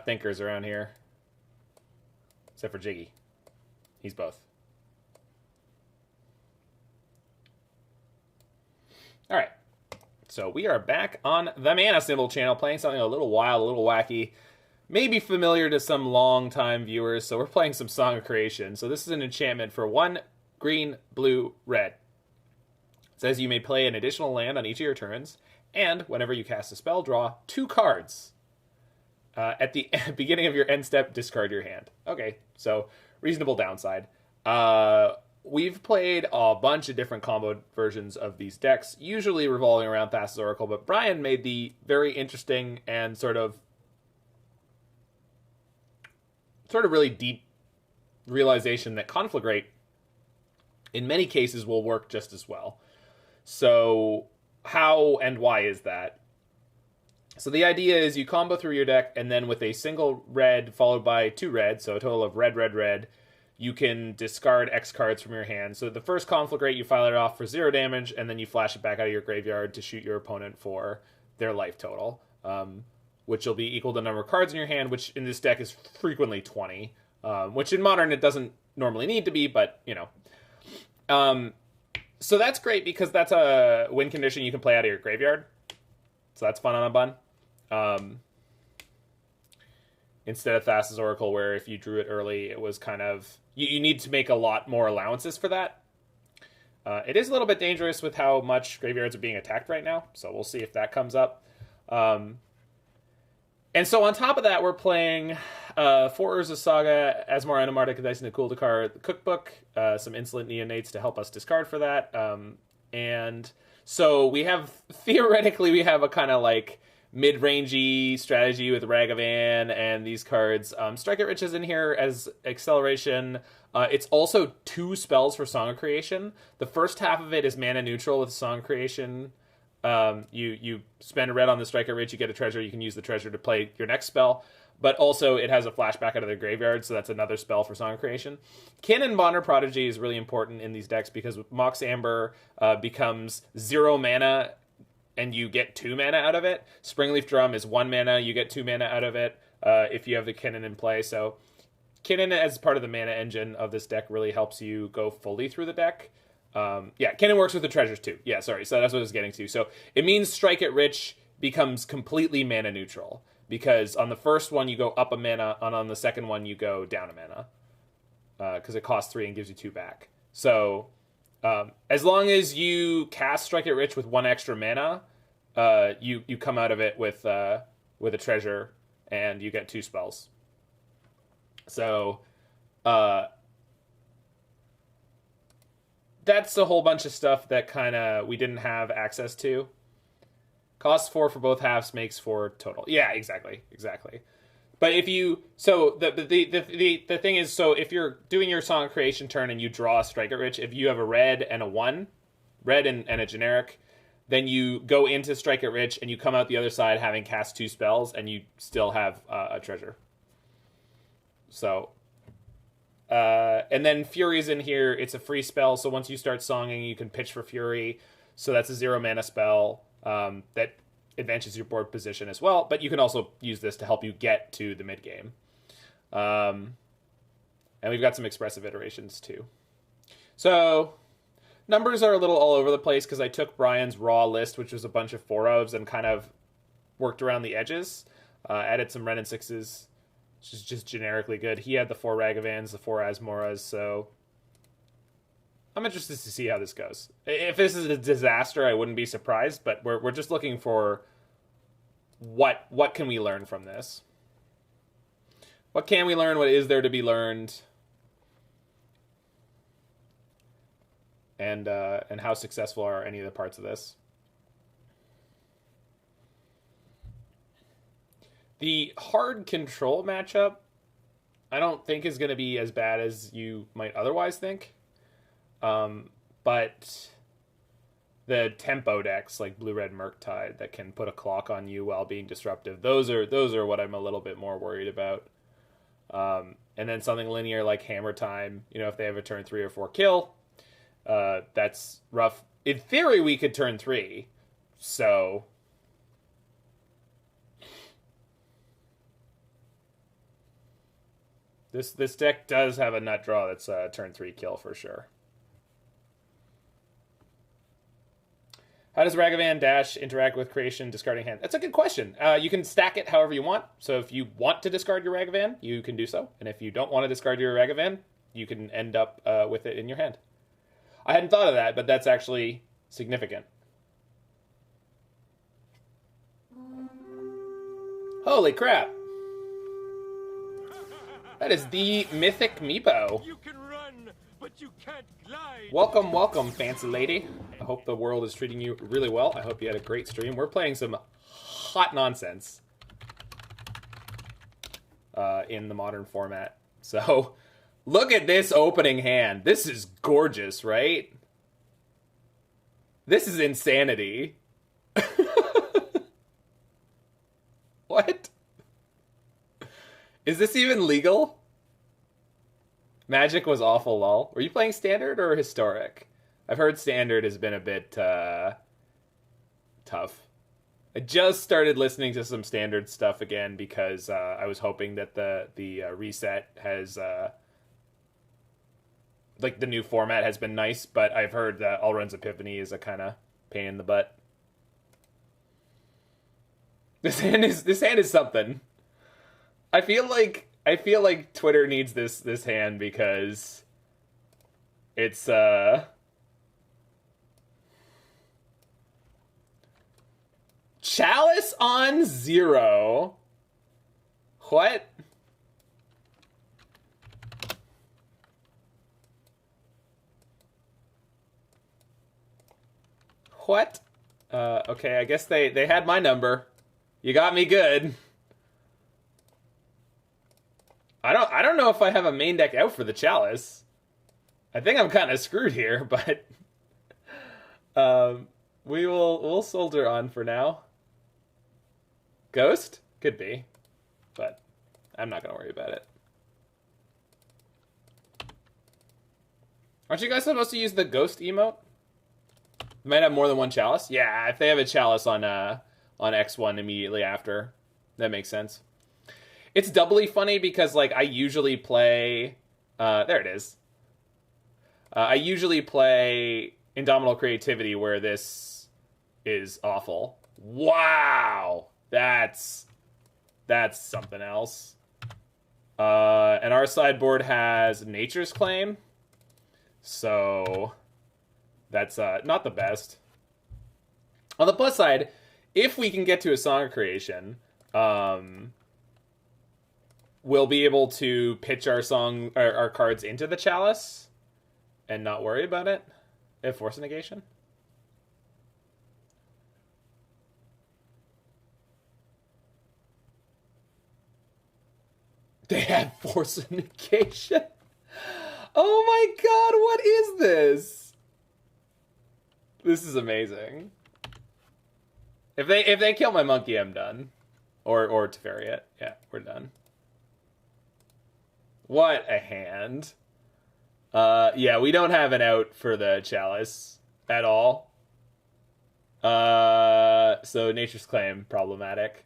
not thinkers around here. Except for Jiggy. He's both. Alright. So we are back on the Mana Symbol channel, playing something a little wild, a little wacky. Maybe familiar to some long-time viewers, so we're playing some Song of Creation. So this is an enchantment for 1 green, blue, red. It says you may play an additional land on each of your turns, and whenever you cast a spell, draw 2 cards. At the beginning of your end step, discard your hand. Okay, so reasonable downside. We've played a bunch of different combo versions of these decks, usually revolving around Thassa's Oracle, but Brian made the very interesting and sort of really deep realization that Conflagrate, in many cases, will work just as well. So how and why is that? So the idea is you combo through your deck, and then with a single red followed by 2 red, so a total of red, red, red, you can discard X cards from your hand. So the first Conflagrate, you file it off for 0 damage, and then you flash it back out of your graveyard to shoot your opponent for their life total, which will be equal to the number of cards in your hand, which in this deck is frequently 20, which in Modern it doesn't normally need to be, but, you know. So that's great because that's a win condition you can play out of your graveyard. So that's fun on a bun. Instead of Thassa's Oracle, where if you drew it early, it was kind of... You need to make a lot more allowances for that. It is a little bit dangerous with how much graveyards are being attacked right now, so we'll see if that comes up. And so on top of that, we're playing 4 Urza Saga, Asmoranomardicadaistinaculdacar, the Cookbook, some Insolent Neonates to help us discard for that. And so we have, theoretically, we have a kind of like mid-rangey strategy with Ragavan and these cards. Strike It Rich is in here as acceleration. It's also 2 spells for Song of Creation. The first half of it is mana neutral with Song of Creation. You spend a red on the Strike It Rich, you get a treasure, you can use the treasure to play your next spell. But also it has a flashback out of the graveyard, so that's another spell for Song of Creation. Kinnan Bonner Prodigy is really important in these decks because Mox Amber becomes 0 mana and you get 2 mana out of it. Springleaf Drum is 1 mana, you get 2 mana out of it if you have the Kinnan in play. So Kinnan as part of the mana engine of this deck really helps you go fully through the deck. Yeah, Kinnan works with the treasures too. Yeah, sorry, so that's what I was getting to. So it means Strike It Rich becomes completely mana neutral, because on the first one you go up a mana, and on the second one you go down a mana, because it costs 3 and gives you 2 back. So as long as you cast Strike It Rich with 1 extra mana, you come out of it with a treasure, and you get 2 spells. So that's a whole bunch of stuff that kind of we didn't have access to. Costs 4 for both halves, makes 4 total. Yeah, exactly. But if you... So, the thing is, so if you're doing your Song of Creation turn and you draw a Strike It Rich, if you have a red and a 1, red and a generic, then you go into Strike It Rich and you come out the other side having cast 2 spells, and you still have a treasure. So... and then Fury's in here. It's a free spell, so once you start songing, you can pitch for Fury. So that's a 0 mana spell that advances your board position as well. But you can also use this to help you get to the mid game. And we've got some expressive iterations too. So numbers are a little all over the place because I took Brian's raw list, which was a bunch of 4-ofs, and kind of worked around the edges. Added some Ren and 6s. Which is just generically good. He had the 4 Ragavans, the 4 Asmoras, so I'm interested to see how this goes. If this is a disaster, I wouldn't be surprised, but we're just looking for what can we learn from this? What can we learn? What is there to be learned? And how successful are any of the parts of this? The hard control matchup, I don't think is going to be as bad as you might otherwise think. But the tempo decks like Blue-Red Murktide that can put a clock on you while being disruptive, those are what I'm a little bit more worried about. And then something linear like Hammer Time, if they have a turn 3 or 4 kill, that's rough. In theory, we could turn 3, so... This deck does have a nut draw that's a turn 3 kill for sure. How does Ragavan Dash interact with creation, discarding hand? That's a good question. You can stack it however you want. So if you want to discard your Ragavan, you can do so. And if you don't want to discard your Ragavan, you can end up with it in your hand. I hadn't thought of that, but that's actually significant. Holy crap. That is the mythic Meepo. You can run, but you can't glide. Welcome, welcome, fancy lady. I hope the world is treating you really well. I hope you had a great stream. We're playing some hot nonsense in the modern format. So, look at this opening hand. This is gorgeous, right? This is insanity. What? Is this even legal? Magic was awful, lol. Were you playing Standard or Historic? I've heard Standard has been a bit tough. I just started listening to some Standard stuff again because I was hoping that the reset has... like, the new format has been nice, but I've heard that Alrund's Epiphany is a kind of pain in the butt. This hand is something. I feel like Twitter needs this hand because it's Chalice on 0. What? What? Okay, I guess they had my number. You got me good. I don't know if I have a main deck out for the Chalice. I think I'm kind of screwed here, but we'll soldier on for now. Ghost? Could be, but I'm not gonna worry about it. Aren't you guys supposed to use the Ghost emote? You might have more than one Chalice. Yeah, if they have a Chalice on X1 immediately after, that makes sense. It's doubly funny because, like, I usually play... there it is. I usually play Indomitable Creativity where this is awful. Wow! That's something else. And our sideboard has Nature's Claim. So, that's not the best. On the plus side, if we can get to a Song of Creation... we'll be able to pitch our cards into the Chalice and not worry about it. They have Force of Negation. They have Force of Negation. Oh my god, what is this? This is amazing. If they kill my monkey, I'm done. Or Teferi it. Yeah, we're done. What a hand. Yeah, we don't have an out for the Chalice at all. So Nature's Claim, problematic.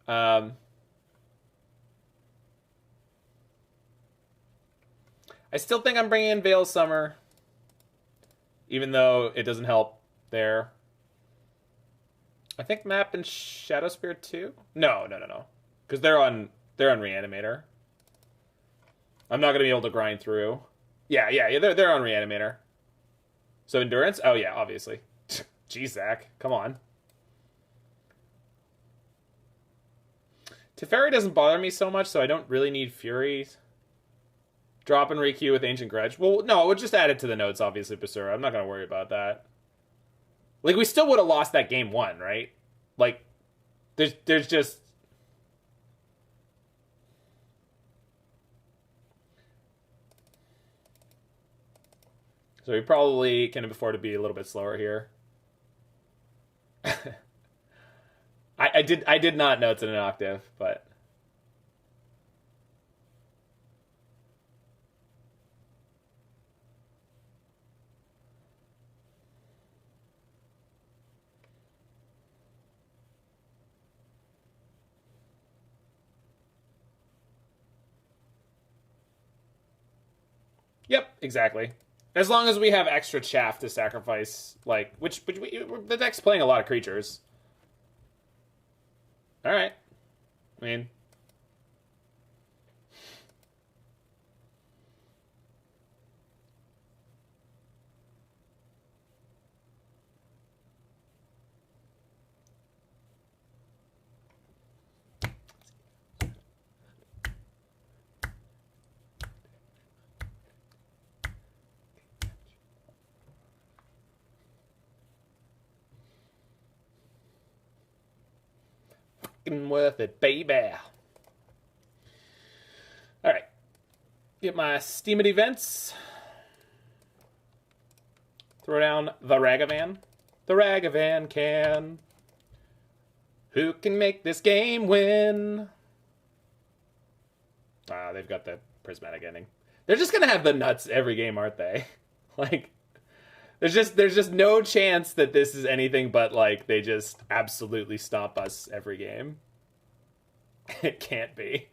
I still think I'm bringing in Veil Summer, even though it doesn't help there. I think Map and Shadowspear too? No. Because they're on Reanimator. I'm not going to be able to grind through. Yeah, they're on Reanimator. So Endurance? Oh, yeah, obviously. Jeez, Zach. Come on. Teferi doesn't bother me so much, so I don't really need Fury. Drop and Requeue with Ancient Grudge. Well, no, we'll just add it to the notes, obviously, Basura. I'm not going to worry about that. Like, we still would have lost that game 1, right? Like, there's just... So we probably can afford to be a little bit slower here. I did not know it's in an octave, but... Yep, exactly. As long as we have extra chaff to sacrifice, like, the deck's playing a lot of creatures. Alright. I mean... worth it, baby. Alright. Get my Steaming Events. Throw down the Ragavan. The Ragavan can. Who can make this game win? Ah, they've got the prismatic ending. They're just gonna have the nuts every game, aren't they? Like, there's just no chance that this is anything but, like, they just absolutely stomp us every game. It can't be.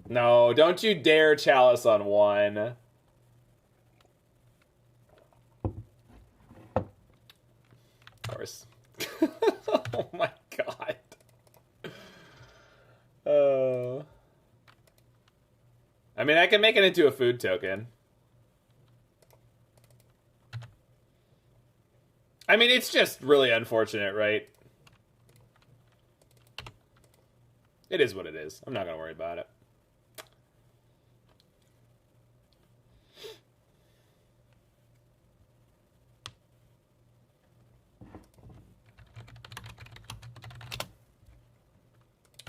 No, don't you dare Chalice on one. Of course. Oh my god. I mean, I can make it into a food token. I mean, it's just really unfortunate, right? It is what it is. I'm not going to worry about it.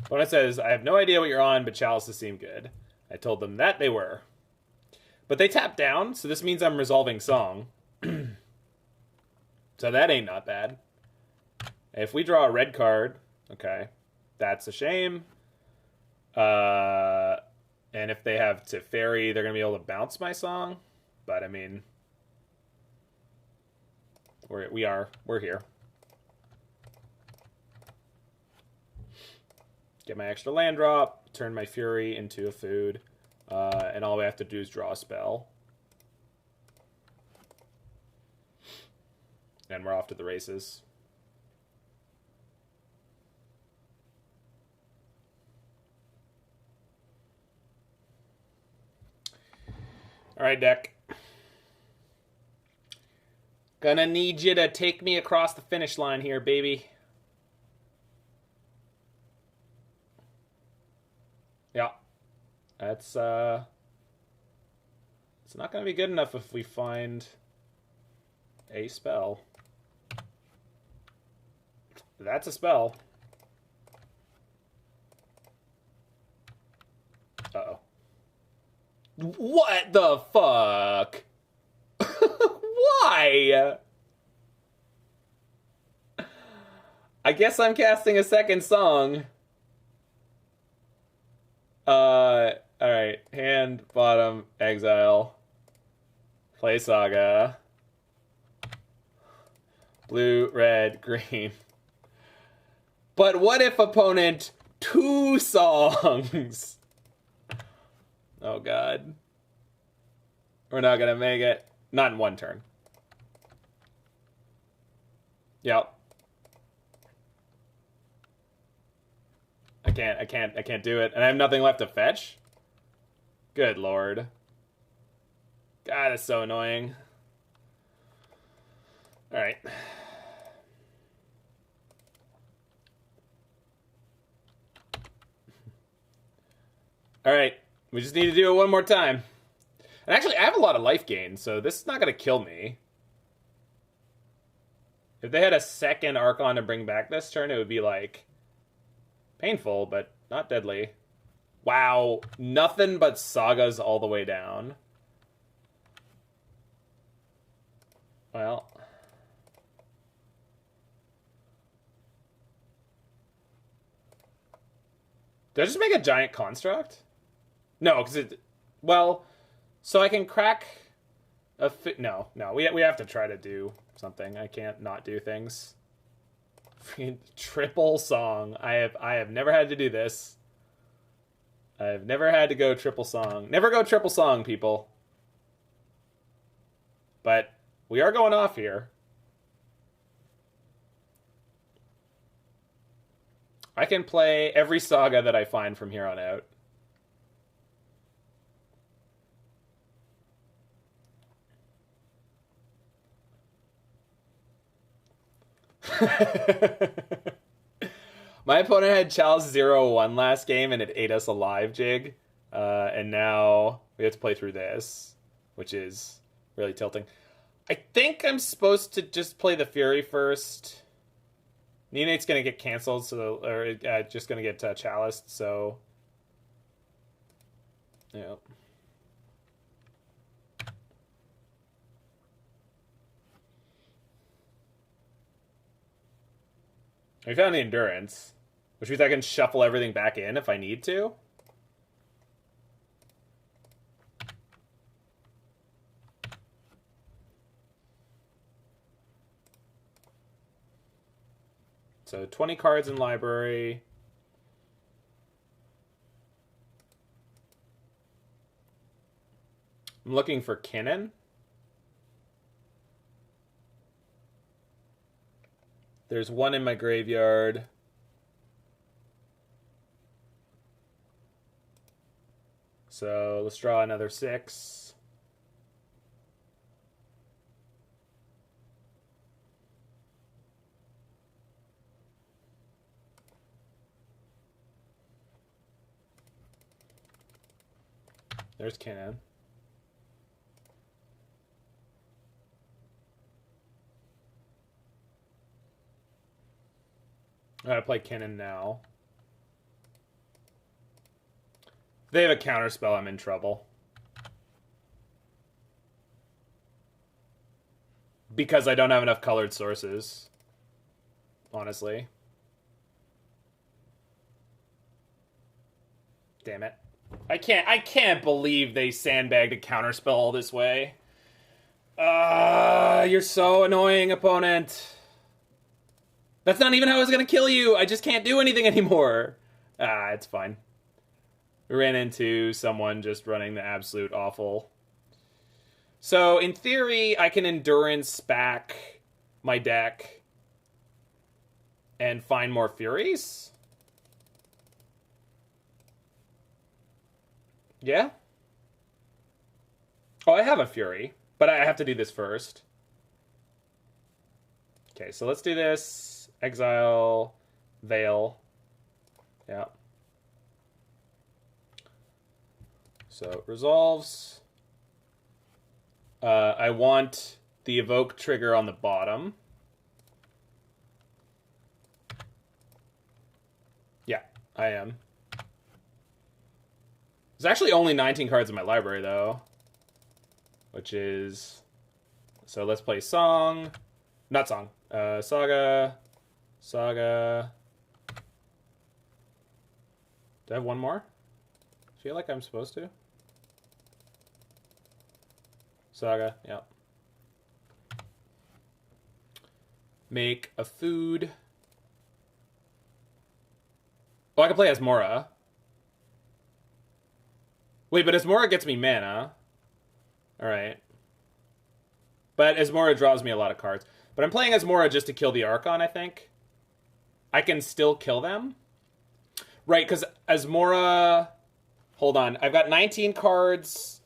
Opponent says, I have no idea what you're on, but chalices seem good. I told them that they were. But they tapped down, so this means I'm resolving Song. So that ain't not bad. If we draw a red card, okay, that's a shame. And if they have Teferi, they're going to be able to bounce my Song. But, I mean, we're here. Get my extra land drop, turn my Fury into a food, and all we have to do is draw a spell. And we're off to the races. Alright, deck. Gonna need you to take me across the finish line here, baby. Yeah. That's, it's not gonna be good enough if we find a spell. That's a spell. Uh-oh. What the fuck? Why? I guess I'm casting a second Song. Alright. Hand, bottom, exile. Play Saga. Blue, red, green. But what if opponent 2 songs? Oh god. We're not gonna make it. Not in one turn. Yep. I can't do it. And I have nothing left to fetch? Good lord. God, it's so annoying. Alright. Alright. We just need to do it one more time. And actually, I have a lot of life gain, so this is not going to kill me. If they had a second Archon to bring back this turn, it would be, like, painful, but not deadly. Wow. Nothing but Sagas all the way down. Well. Did I just make a giant construct? No, because it... Well, so I can crack a... No, we have to try to do something. I can't not do things. Triple Song. I have never had to do this. I've never had to go triple song. Never go triple song, people. But we are going off here. I can play every Saga that I find from here on out. My opponent had Chalice 0-1 last game and it ate us alive, Jig. And now we have to play through this, which is really tilting. I think I'm supposed to just play the Fury first. Neonate's going to get canceled, or just going to get Chaliced, so... Yeah. We found the Endurance, which means I can shuffle everything back in if I need to. So 20 cards in library. I'm looking for Kinnan. There's one in my graveyard. So let's draw another 6. There's Kinnan. I gotta play Kinnan now. If they have a counterspell, I'm in trouble. Because I don't have enough colored sources. Honestly. Damn it. I can't believe they sandbagged a counterspell all this way. You're so annoying, opponent. That's not even how I was gonna kill you. I just can't do anything anymore. It's fine. We ran into someone just running the absolute awful. So, in theory, I can endurance back my deck and find more Furies? Yeah? Oh, I have a Fury, but I have to do this first. Okay, so let's do this. Exile, Veil. Yeah. So, resolves. I want the evoke trigger on the bottom. Yeah, I am. There's actually only 19 cards in my library, though. Which is... So let's play Song. Not Song. Saga. Saga. Do I have one more? I feel like I'm supposed to. Saga, yeah. Make a food. Oh, I can play Asmora. Wait, but Asmora gets me mana. Alright. But Asmora draws me a lot of cards. But I'm playing Asmora just to kill the Archon, I think. I can still kill them. Right, because Asmora... Hold on. I've got 19 cards.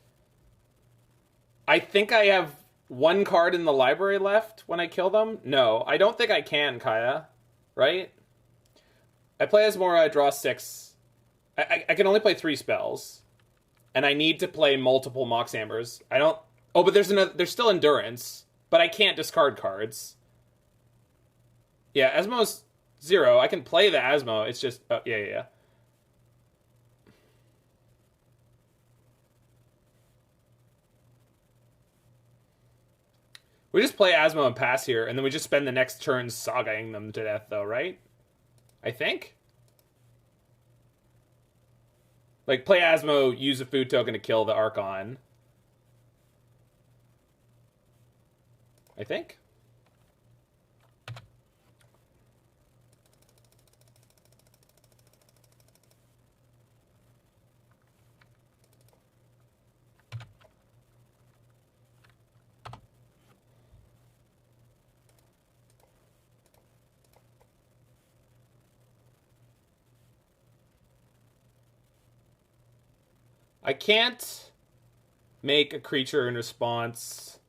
I think I have one card in the library left when I kill them. No, I don't think I can, Kaya. Right? I play Asmora, I draw 6. I can only play 3 spells. And I need to play multiple Mox Ambers. I don't... Oh, but there's still Endurance. But I can't discard cards. Yeah, Asmo's 0. I can play the Asmo. It's just... Oh, yeah. We just play Asmo and pass here, and then we just spend the next turn sagaing them to death, though, right? I think? Like, play Asmo, use a food token to kill the Archon. I think? I can't make a creature in response.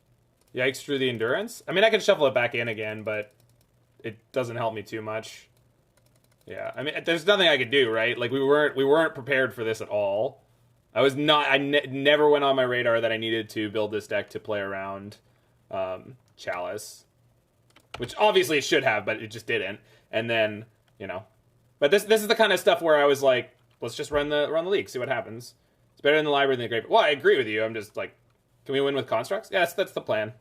Yikes, drew the endurance. I mean, I can shuffle it back in again, but it doesn't help me too much. Yeah, I mean, there's nothing I could do, right? Like, we weren't prepared for this at all. I never went on my radar that I needed to build this deck to play around Chalice, which obviously it should have, but it just didn't. And then, you know, but this is the kind of stuff where I was like, let's just run the league, see what happens. It's better in the library than the graveyard. Well, I agree with you. I'm just like, can we win with constructs? Yes, that's the plan.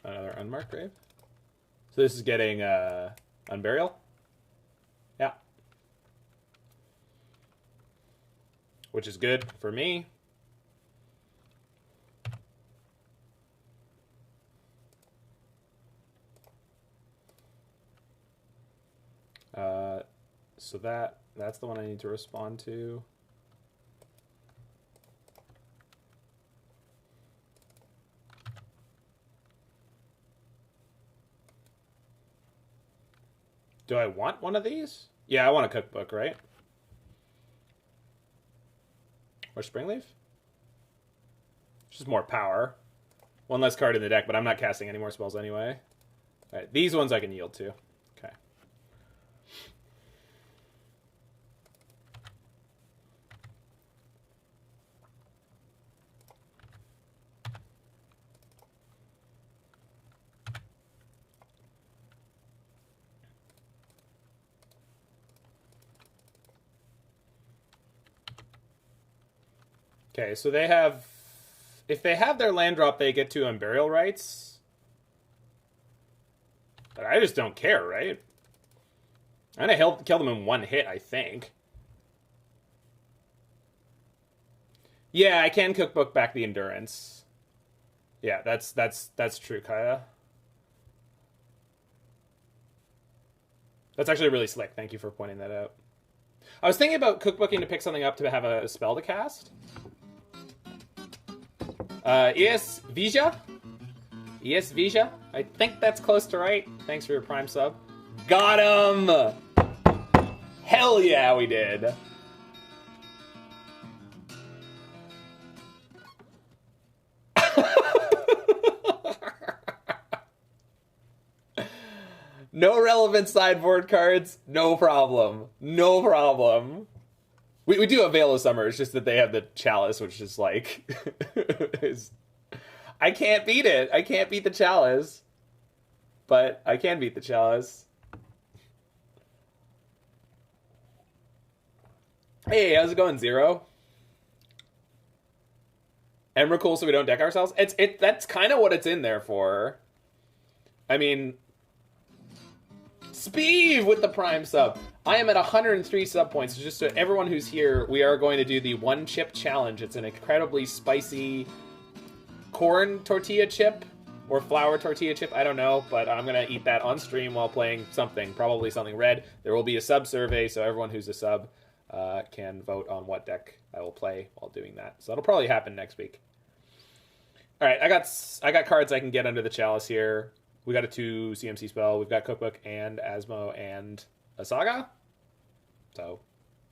Another unmarked grave. So this is getting Unburial. Yeah. Which is good for me. So that's the one I need to respond to. Do I want one of these? Yeah, I want a cookbook, right? Or Springleaf? Just more power. One less card in the deck, but I'm not casting any more spells anyway. Alright, these ones I can yield to. Okay. Okay, so they have... If they have their land drop, they get 2 Unburial Rights. But I just don't care, right? I'm gonna kill them in one hit, I think. Yeah, I can cookbook back the endurance. Yeah, that's true, Kaya. That's actually really slick. Thank you for pointing that out. I was thinking about cookbooking to pick something up to have a spell to cast. ES Vija? ES Vija? I think that's close to right. Thanks for your Prime sub. Got him! Hell yeah, we did. No relevant sideboard cards, no problem. No problem. We do have Veil of Summer, it's just that they have the Chalice, which is like... I can't beat it. I can't beat the Chalice. But I can beat the Chalice. Hey, how's it going, Zero? Emrakul so we don't deck ourselves? That's kind of what it's in there for. I mean... Speed with the Prime sub. I am at 103 sub points. So just to everyone who's here, we are going to do the one chip challenge. It's an incredibly spicy corn tortilla chip or flour tortilla chip. I don't know, but I'm going to eat that on stream while playing something, probably something red. There will be a sub survey, so everyone who's a sub can vote on what deck I will play while doing that. So that'll probably happen next week. All right, I got cards I can get under the Chalice here. We got a 2 CMC spell. We've got Cookbook and Asmo and a Saga. So,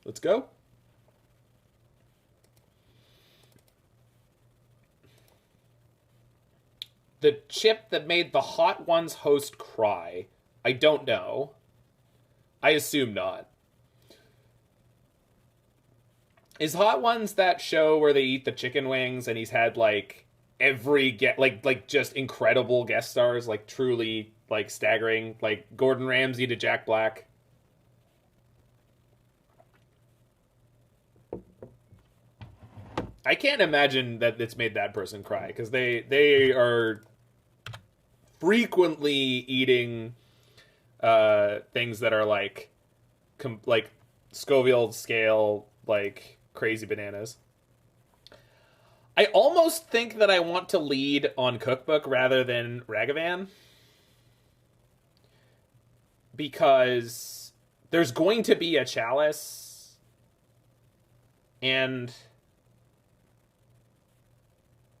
let's go. The chip that made the Hot Ones host cry. I don't know. I assume not. Is Hot Ones that show where they eat the chicken wings and he's had like every like just incredible guest stars, like truly like staggering, like Gordon Ramsay to Jack Black? I can't imagine that it's made that person cry, because they are frequently eating things that are like Scoville scale, like crazy bananas. I almost think that I want to lead on Cookbook rather than Ragavan, because there's going to be a Chalice, and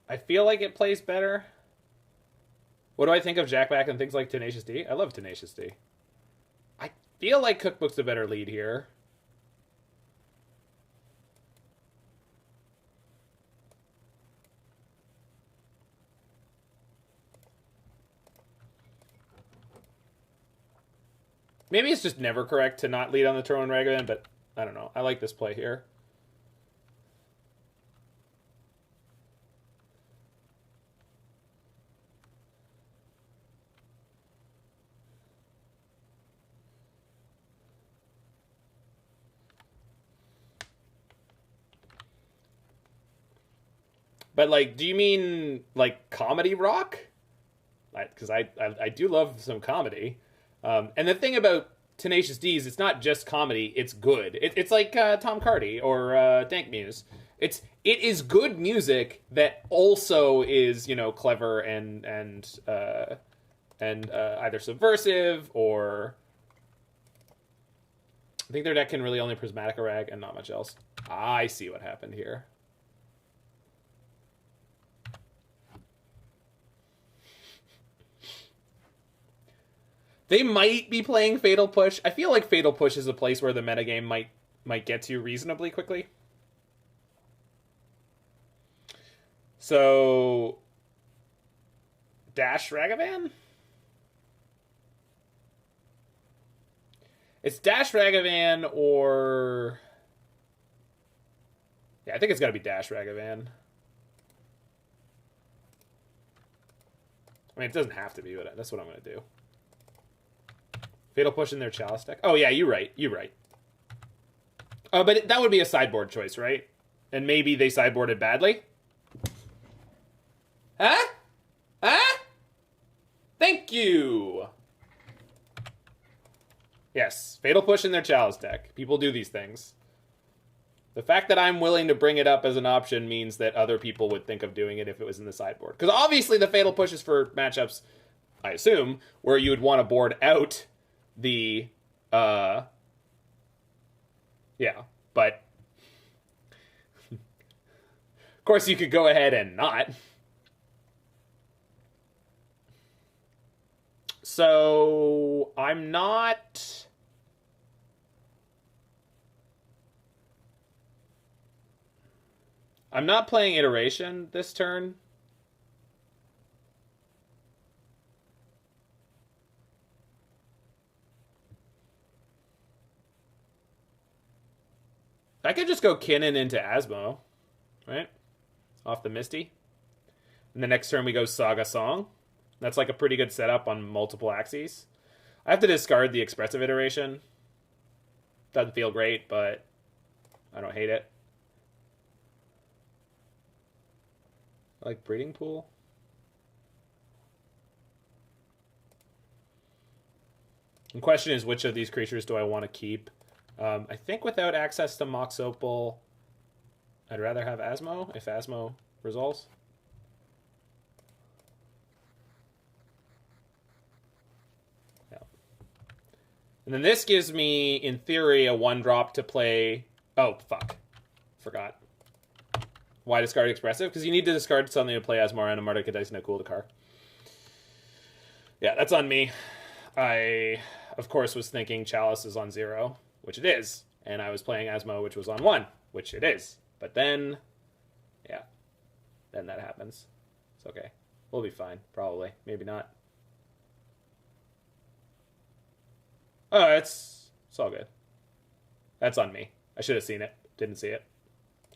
I feel like it plays better. What do I think of Jackback and things like Tenacious D? I love Tenacious D. I feel like Cookbook's a better lead here. Maybe it's just never correct to not lead on the turn on Ragavan, but I don't know. I like this play here. But, like, do you mean, like, comedy rock? Because I do love some comedy. And the thing about Tenacious D is it's not just comedy, it's good. It's like Tom Cardy or Dank Muse. It is good music that also is, you know, clever and either subversive or... I think their deck can really only Prismatic Rag and not much else. I see what happened here. They might be playing Fatal Push. I feel like Fatal Push is a place where the metagame might get to reasonably quickly. So, Dash Ragavan? It's Dash Ragavan or... Yeah, I think it's got to be Dash Ragavan. I mean, it doesn't have to be, but that's what I'm going to do. Fatal Push in their Chalice deck. Oh, yeah, you're right. You're right. But that would be a sideboard choice, right? And maybe they sideboarded badly? Huh? Huh? Thank you! Yes, Fatal Push in their Chalice deck. People do these things. The fact that I'm willing to bring it up as an option means that other people would think of doing it if it was in the sideboard. Because obviously the Fatal Push is for matchups, I assume, where you would want to board out the, yeah, but, of course you could go ahead and not. So, I'm not playing Iteration this turn. I could just go Kinnan into Asmo, right? Off the Misty. And the next turn we go Saga Song. That's like a pretty good setup on multiple axes. I have to discard the Expressive Iteration. Doesn't feel great, but I don't hate it. I like Breeding Pool. The question is, which of these creatures do I want to keep? I think without access to Mox Opal, I'd rather have Asmo, if Asmo resolves. Yeah. And then this gives me, in theory, a 1-drop to play... Oh, fuck. Forgot. Why discard Expressive? Because you need to discard something to play Asmoranomardicadaistinaculdacar. Yeah, that's on me. I, of course, was thinking Chalice is on 0. Which it is, and I was playing Asmo, which was on 1, which it is. But then, yeah, then that happens. It's okay. We'll be fine, probably. Maybe not. Oh, it's all good. That's on me. I should have seen it. Didn't see it.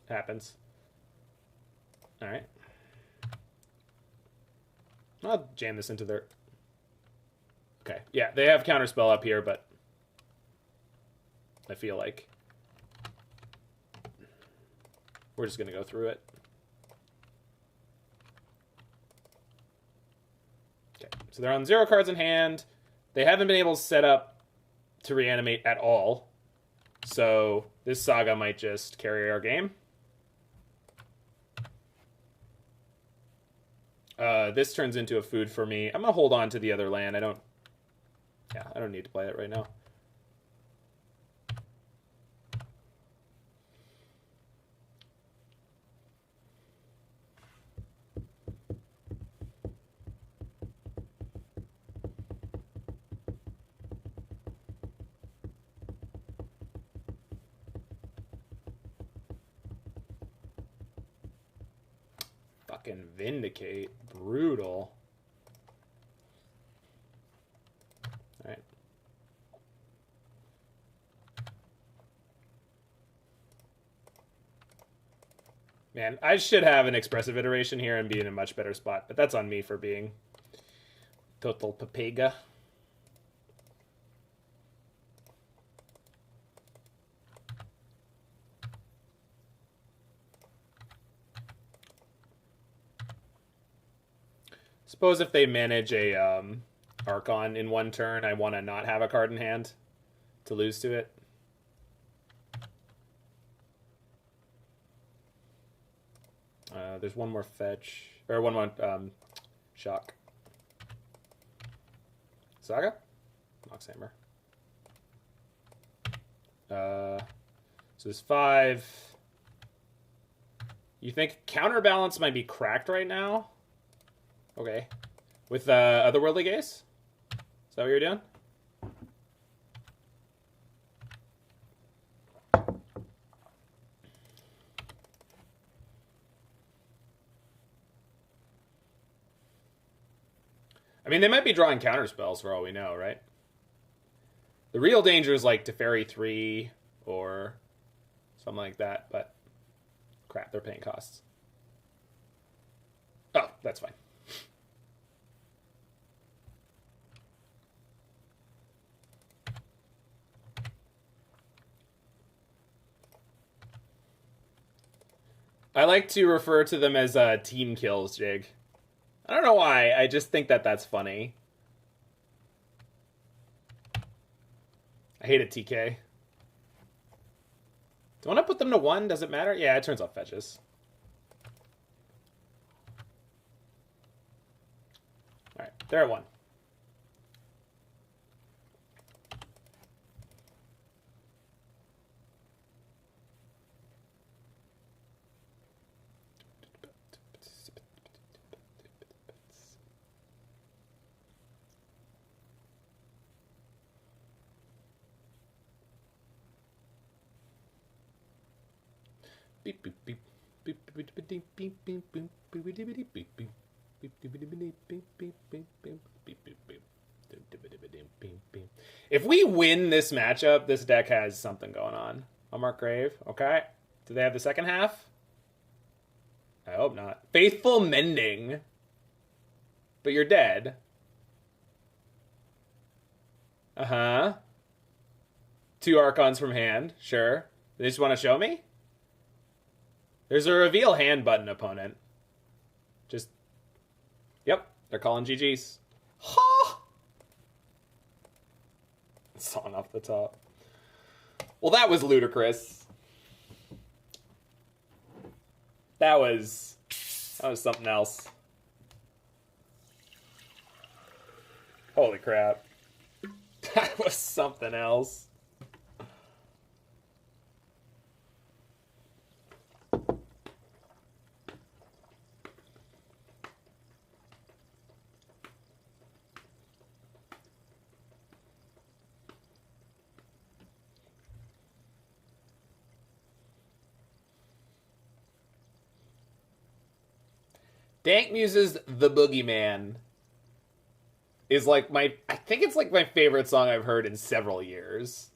Happens. All right. I'll jam this into their... Okay, yeah, they have Counterspell up here, but I feel like we're just going to go through it. Okay, so they're on 0 cards in hand. They haven't been able to set up to reanimate at all. So this Saga might just carry our game. This turns into a food for me. I'm going to hold on to the other land. I don't need to play it right now. Fucking Vindicate. Brutal. Alright. Man, I should have an Expressive Iteration here and be in a much better spot, but that's on me for being total papega. Suppose if they manage a Archon in one turn, I want to not have a card in hand to lose to it. There's one more fetch, or one more shock. Saga? Mox Amber. So there's 5. You think Counterbalance might be cracked right now? Okay. With Otherworldly Gaze? Is that what you're doing? I mean, they might be drawing counter spells for all we know, right? The real danger is like Teferi 3 or something like that, but crap, they're paying costs. Oh, that's fine. I like to refer to them as team kills, Jig. I don't know why, I just think that that's funny. I hate it, TK. Do I want to put them to 1? Does it matter? Yeah, it turns off fetches. Alright, they're at 1. If we win this matchup, this deck has something going on. Hallmark Grave, okay. Do they have the second half? I hope not. Faithful Mending. But you're dead. Uh-huh. 2 Archons from hand, sure. They just want to show me? There's a reveal hand button, opponent. Just, yep, they're calling GG's. Ha! Song off the top. Well, that was ludicrous. That was something else. Holy crap. That was something else. Dank Muse's The Boogeyman is like I think it's like my favorite song I've heard in several years.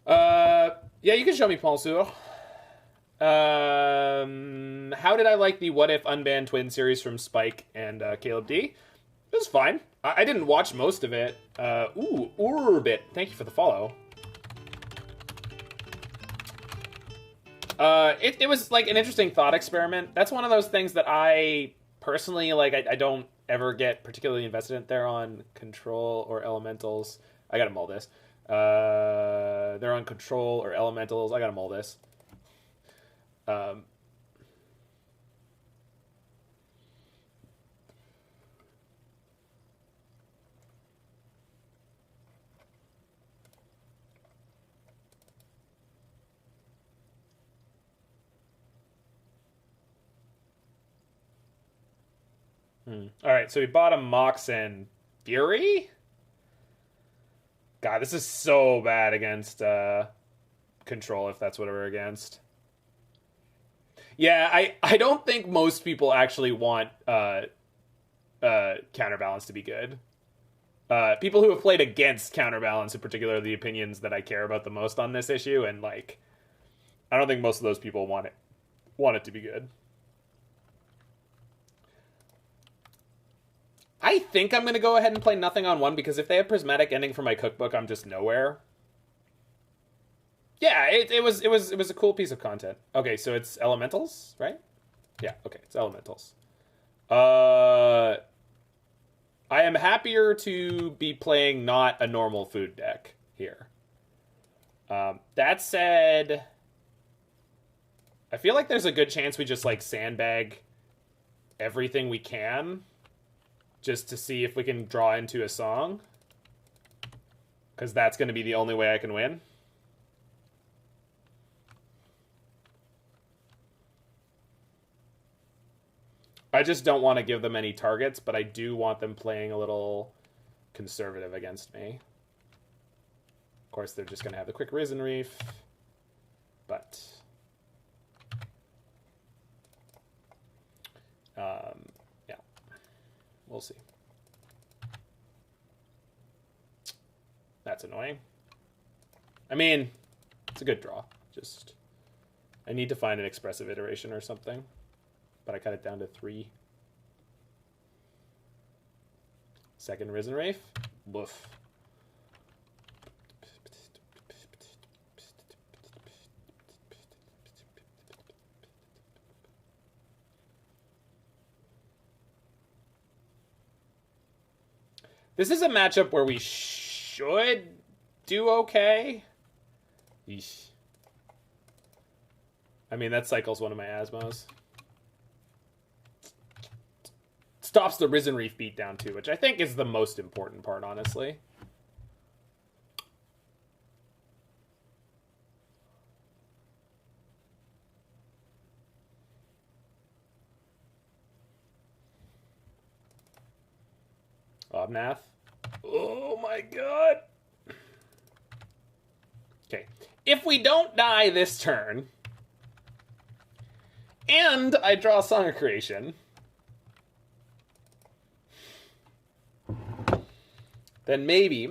Yeah, you can show me Ponsur. How did I like the What If Unbanned Twin series from Spike and Caleb D? It was fine. I didn't watch most of it. Ooh, Urbit. Thank you for the follow. It was like an interesting thought experiment. That's one of those things that I personally like. I don't ever get particularly invested in. They're on Control or Elementals. I gotta mull this. They're on Control or Elementals. I gotta mull this. Alright, so we bought a Mox and Fury? God, this is so bad against Control, if that's what we're against. Yeah, I don't think most people actually want Counterbalance to be good. People who have played against Counterbalance, in particular, are the opinions that I care about the most on this issue, and like, I don't think most of those people want it to be good. I think I'm going to go ahead and play nothing on one, because if they have Prismatic Ending for my cookbook, I'm just nowhere. Yeah, it was a cool piece of content. Okay, so it's Elementals, right? Yeah, okay, it's Elementals. I am happier to be playing not a normal food deck here. That said, I feel like there's a good chance we just like sandbag everything we can just to see if we can draw into a song, because that's going to be the only way I can win. I just don't want to give them any targets, but I do want them playing a little conservative against me. Of course, they're just going to have the quick Risen Reef, but yeah, we'll see. That's annoying. I mean, it's a good draw. Just, I need to find an Expressive Iteration or something. But I cut it down to 3. Second Risen Wraith. Woof. This is a matchup where we should do okay. Yeesh. I mean, that cycles one of my Asmos. Stops the Risen Reef beatdown too, which I think is the most important part, honestly. Obnath. Oh my god. Okay. If we don't die this turn, and I draw Song of Creation, then maybe...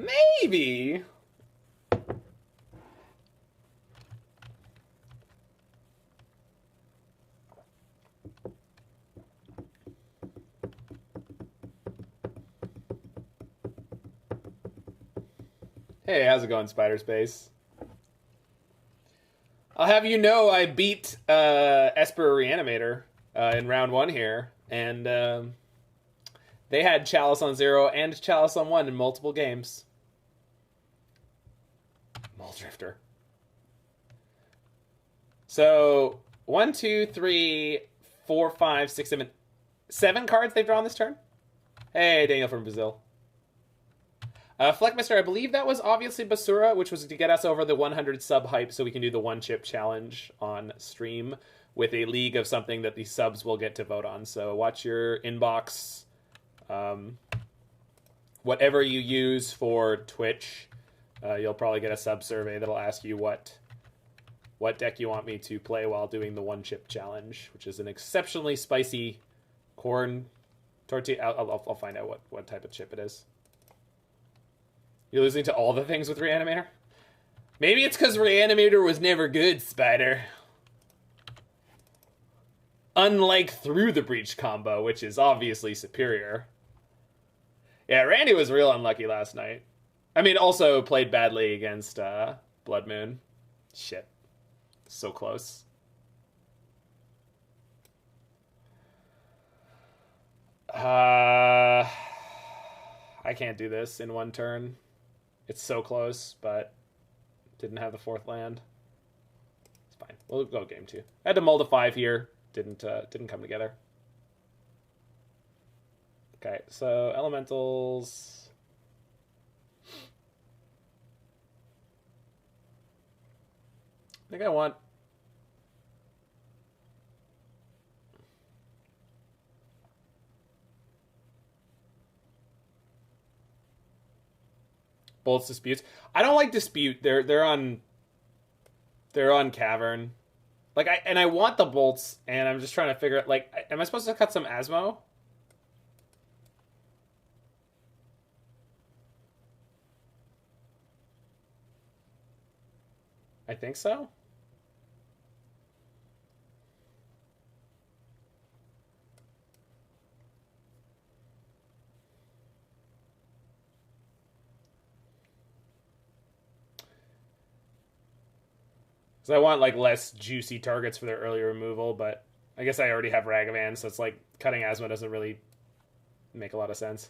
Hey, how's it going, Spider Space? I'll have you know I beat Esper Reanimator in round 1 here, and they had Chalice on 0 and Chalice on 1 in multiple games. Muldrifter. So, 1, 2, 3, 4, 5, 6, 7... 7 cards they've drawn this turn? Hey, Daniel from Brazil. Fleckmister, I believe that was obviously Basura, which was to get us over the 100 sub hype so we can do the one chip challenge on stream with a league of something that the subs will get to vote on. So watch your inbox. Whatever you use for Twitch, you'll probably get a sub survey that'll ask you what deck you want me to play while doing the one chip challenge, which is an exceptionally spicy corn tortilla. I'll find out what type of chip it is. You're losing to all the things with Reanimator? Maybe it's because Reanimator was never good, Spider. Unlike Through the Breach combo, which is obviously superior. Yeah, Randy was real unlucky last night. I mean, also played badly against Blood Moon. Shit. So close. I can't do this in one turn. It's so close, but didn't have the 4th land. It's fine. We'll go game 2. I had to mold a 5 here. Didn't come together. Okay, so Elementals. I think I want... Bolts Disputes. I don't like Dispute. They're on Cavern. Like I want the bolts, and I'm just trying to figure out, like, am I supposed to cut some Asmo? I think so. Because I want, like, less juicy targets for their early removal, but I guess I already have Ragavan, so it's like cutting Asmo doesn't really make a lot of sense.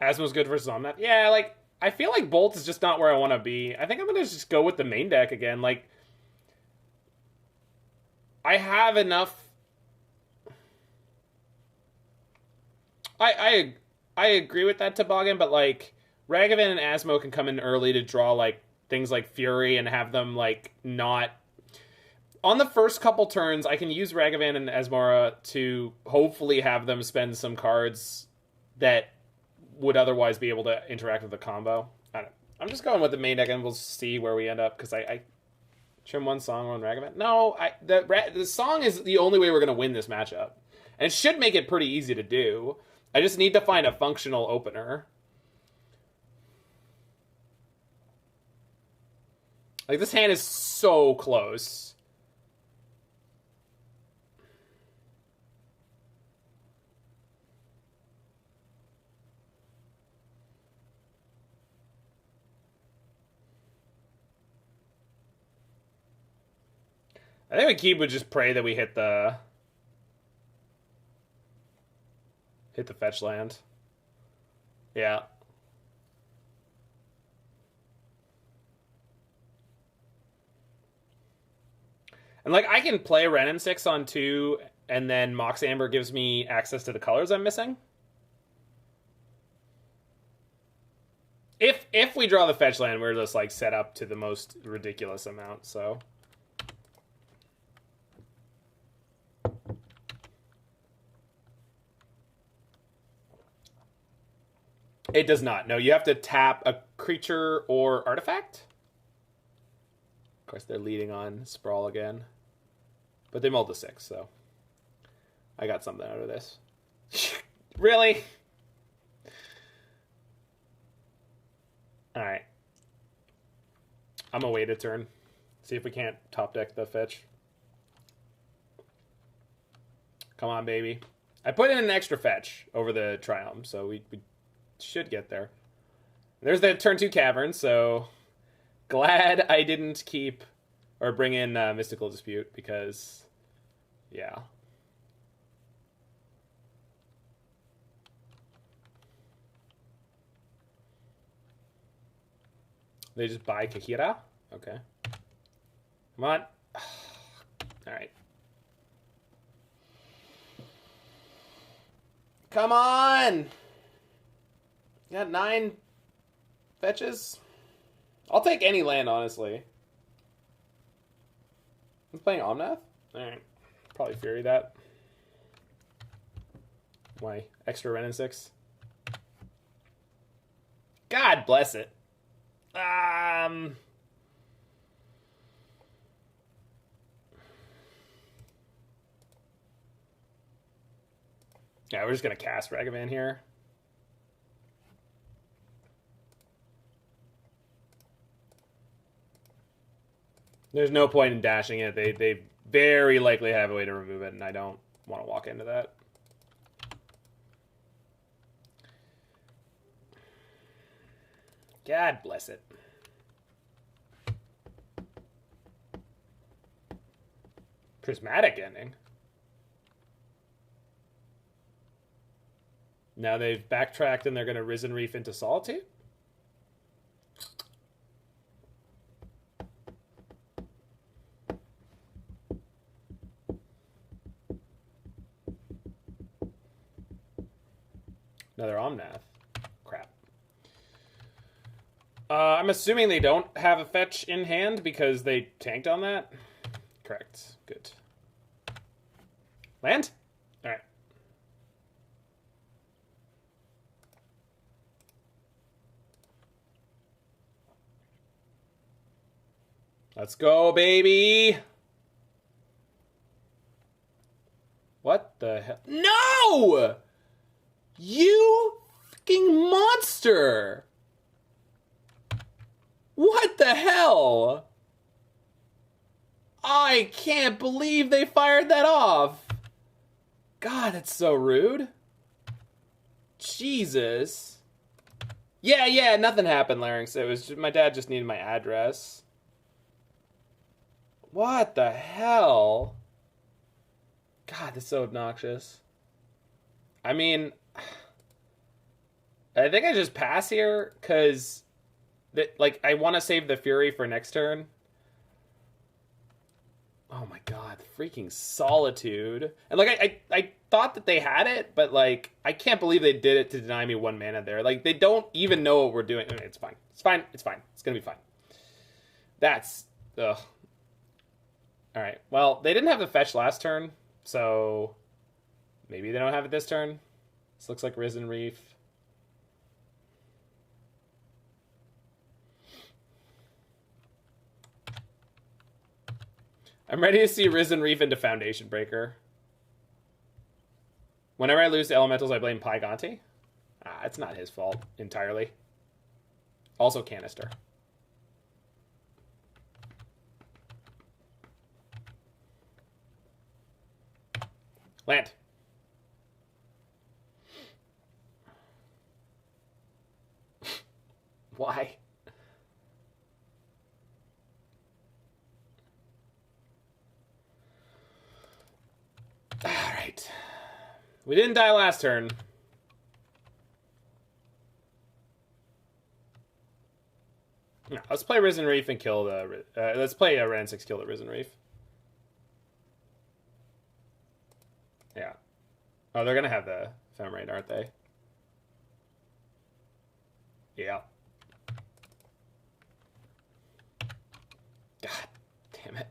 Asmo's good versus Omnath. Yeah, like, I feel like Bolt is just not where I want to be. I think I'm going to just go with the main deck again. Like, I have enough... I agree with that, Toboggan, but, like, Ragavan and Asmo can come in early to draw, like, things like Fury and have them, like, not... On the first couple turns, I can use Ragavan and Asmora to hopefully have them spend some cards that would otherwise be able to interact with the combo. I don't know. I'm just going with the main deck, and we'll see where we end up, because I trim one song on Ragavan. No, the song is the only way we're going to win this matchup. And it should make it pretty easy to do. I just need to find a functional opener. Like, this hand is so close. I think Akib would just pray that we hit the fetch land. Yeah. And, like, I can play Ren and 6 on 2, and then Mox Amber gives me access to the colors I'm missing. If we draw the fetch land, we're just, like, set up to the most ridiculous amount, so... It does not. No, you have to tap a creature or artifact. Of course, they're leading on Sprawl again. But they mulled to 6, so... I got something out of this. Really? Alright. I'm gonna wait a turn. See if we can't top deck the fetch. Come on, baby. I put in an extra fetch over the Triome, so we should get there. There's the turn 2 Cavern, so glad I didn't keep or bring in Mystical Dispute, because, yeah. They just buy Kahira? Okay. Come on. Alright. Come on! You got 9 fetches? I'll take any land, honestly. He's playing Omnath? Alright. Probably Fury that. Why? Extra Ren and 6? God bless it. Yeah, we're just gonna cast Ragavan here. There's no point in dashing it. They very likely have a way to remove it, and I don't want to walk into that. God bless it. Prismatic ending. Now they've backtracked and they're going to Risen Reef into Solitude? Another Omnath. Crap. I'm assuming they don't have a fetch in hand because they tanked on that. Correct. Good. Land? Alright. Let's go, baby! What the hell? No! You fucking monster! What the hell? I can't believe they fired that off. God, that's so rude. Jesus. Yeah, nothing happened, Larynx. It was just, my dad just needed my address. What the hell? God, that's so obnoxious. I mean, I think I just pass here because, like, I want to save the Fury for next turn. Oh my god, freaking Solitude. And, like, I thought that they had it, but, like, I can't believe they did it to deny me 1 mana there. Like, they don't even know what we're doing. It's fine. It's fine. It's fine. It's gonna be fine. That's... Ugh. Alright, well, they didn't have the fetch last turn, so maybe they don't have it this turn. This looks like Risen Reef. I'm ready to see Risen Reef into Foundation Breaker. Whenever I lose to Elementals, I blame Pygonti. It's not his fault entirely. Also Canister. Land. Why? Alright. We didn't die last turn. No, let's play Risen Reef and kill the... let's play a Ren 6 kill the Risen Reef. Yeah. Oh, they're gonna have the Ephemerate, aren't they? Yeah. God damn it.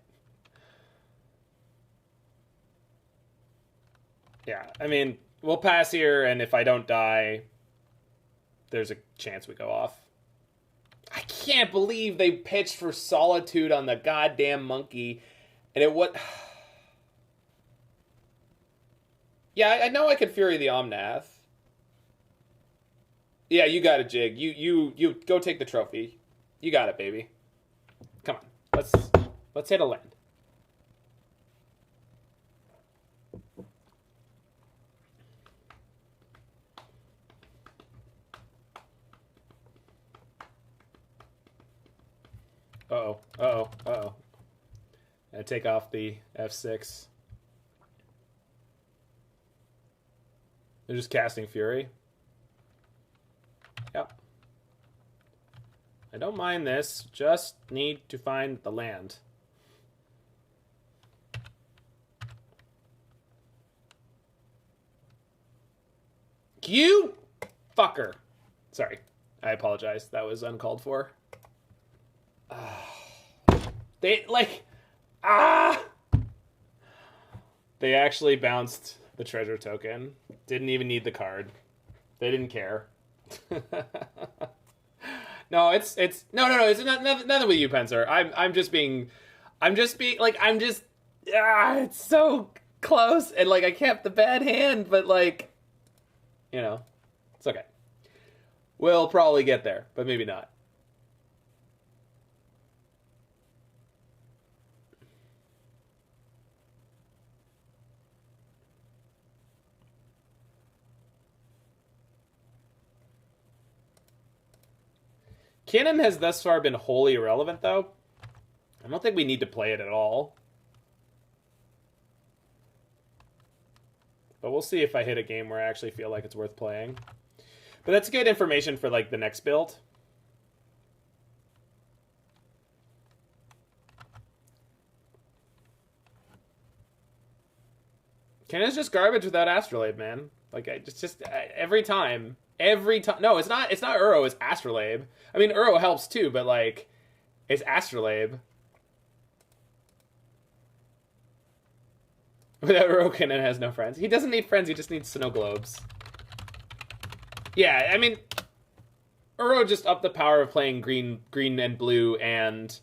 Yeah, I mean, we'll pass here, and if I don't die, there's a chance we go off. I can't believe they pitched for Solitude on the goddamn monkey, and it what... Yeah, I know I could Fury the Omnath. Yeah, you got it, Jig. You go take the trophy. You got it, baby. Come on. Let's hit a land. Uh-oh. I take off the F6. They're just casting Fury. Yep. I don't mind this. Just need to find the land. You fucker. Sorry. I apologize. That was uncalled for. They, like... They actually bounced the treasure token. Didn't even need the card. They didn't care. No, it's no. It's nothing with you, Pencer. It's so close, and like I kept the bad hand, but like, you know, it's okay. We'll probably get there, but maybe not. Kinnan has thus far been wholly irrelevant, though. I don't think we need to play it at all. But we'll see if I hit a game where I actually feel like it's worth playing. But that's good information for, like, the next build. Kinnan's just garbage without Astrolabe, man. Like, every time. No, it's not Uro, it's Astrolabe. I mean, Uro helps too, but, like, it's Astrolabe. Without Uro, Kinnan has no friends. He doesn't need friends, he just needs snow globes. Yeah, I mean, Uro just upped the power of playing green and blue and,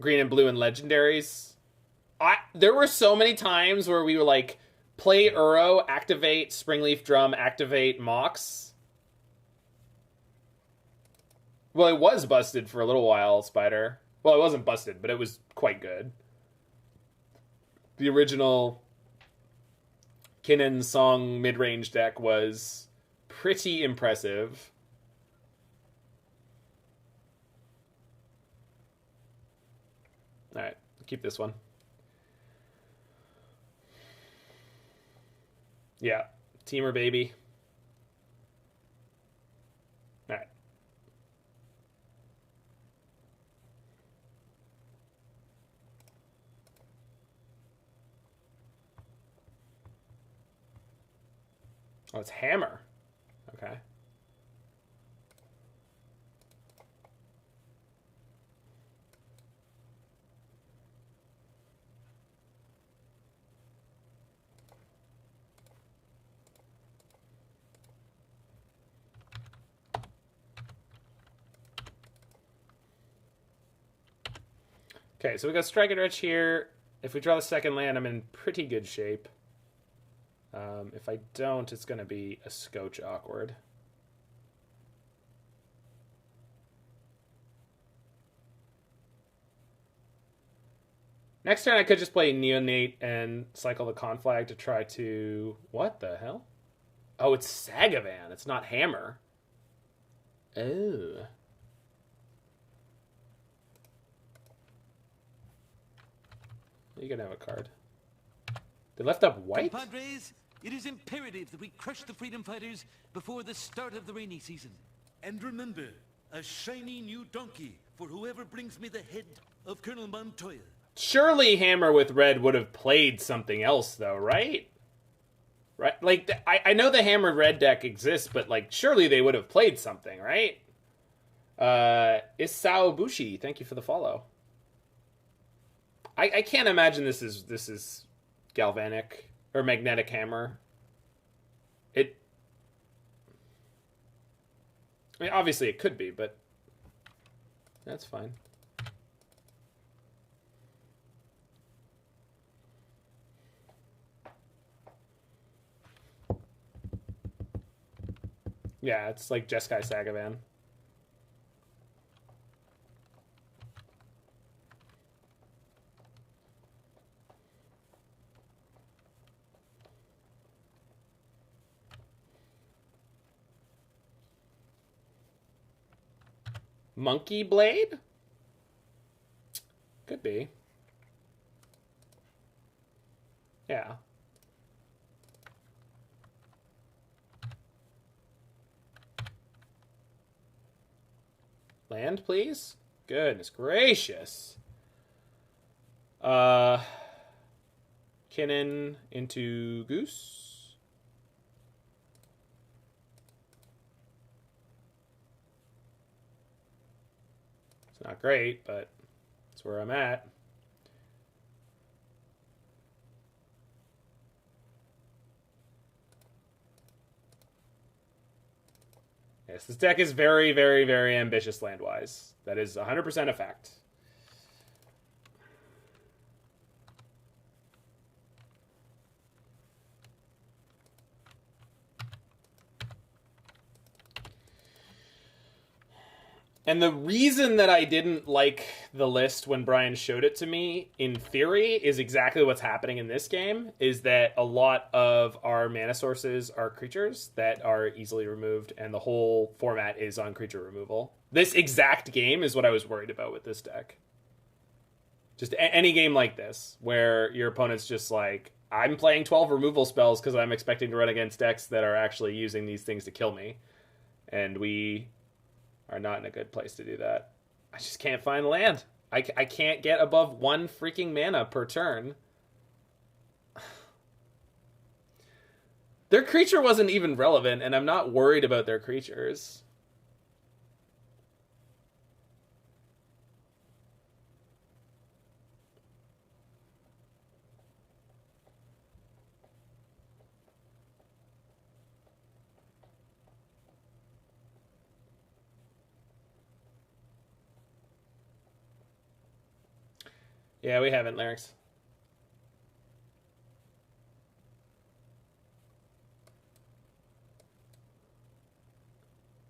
green and blue and legendaries. There were so many times where we were like, play Uro, activate Springleaf Drum, activate Mox. Well, it was busted for a little while, Spider. Well, it wasn't busted, but it was quite good. The original Kinnan Song mid-range deck was pretty impressive. Alright, keep this one. Yeah, Temur baby. Alright. Oh, it's Hammer. Okay. Okay, so we got Strike and Rich here. If we draw the second land, I'm in pretty good shape. If I don't, it's going to be a scotch awkward. Next turn, I could just play Neonate and cycle the Conflag to try to... What the hell? Oh, it's Sagavan. It's not Hammer. Oh. You can have a card. They left up white? Compadres, it is imperative that we crush the freedom fighters before the start of the rainy season. And remember, a shiny new donkey for whoever brings me the head of Colonel Montoya. Surely Hammer with red would have played something else, though, right? Right? Like, I know the Hammer red deck exists, but, like, surely they would have played something, right? Isao Bushi, thank you for the follow. I can't imagine this is galvanic or magnetic hammer. I mean, obviously it could be, but that's fine. Yeah, it's like Jeskai Sagavan. Monkey Blade? Could be. Yeah. Land, please? Goodness gracious. Kinnan into Goose. It's not great, but that's where I'm at. Yes, this deck is very, very, very ambitious land-wise. That is 100% a fact. And the reason that I didn't like the list when Brian showed it to me, in theory, is exactly what's happening in this game, is that a lot of our mana sources are creatures that are easily removed, and the whole format is on creature removal. This exact game is what I was worried about with this deck. Just any game like this, where your opponent's just like, I'm playing 12 removal spells because I'm expecting to run against decks that are actually using these things to kill me. And we are not in a good place to do that. I just can't find land. I can't get above 1 freaking mana per turn. Their creature wasn't even relevant, and I'm not worried about their creatures. Yeah, we haven't, Larynx.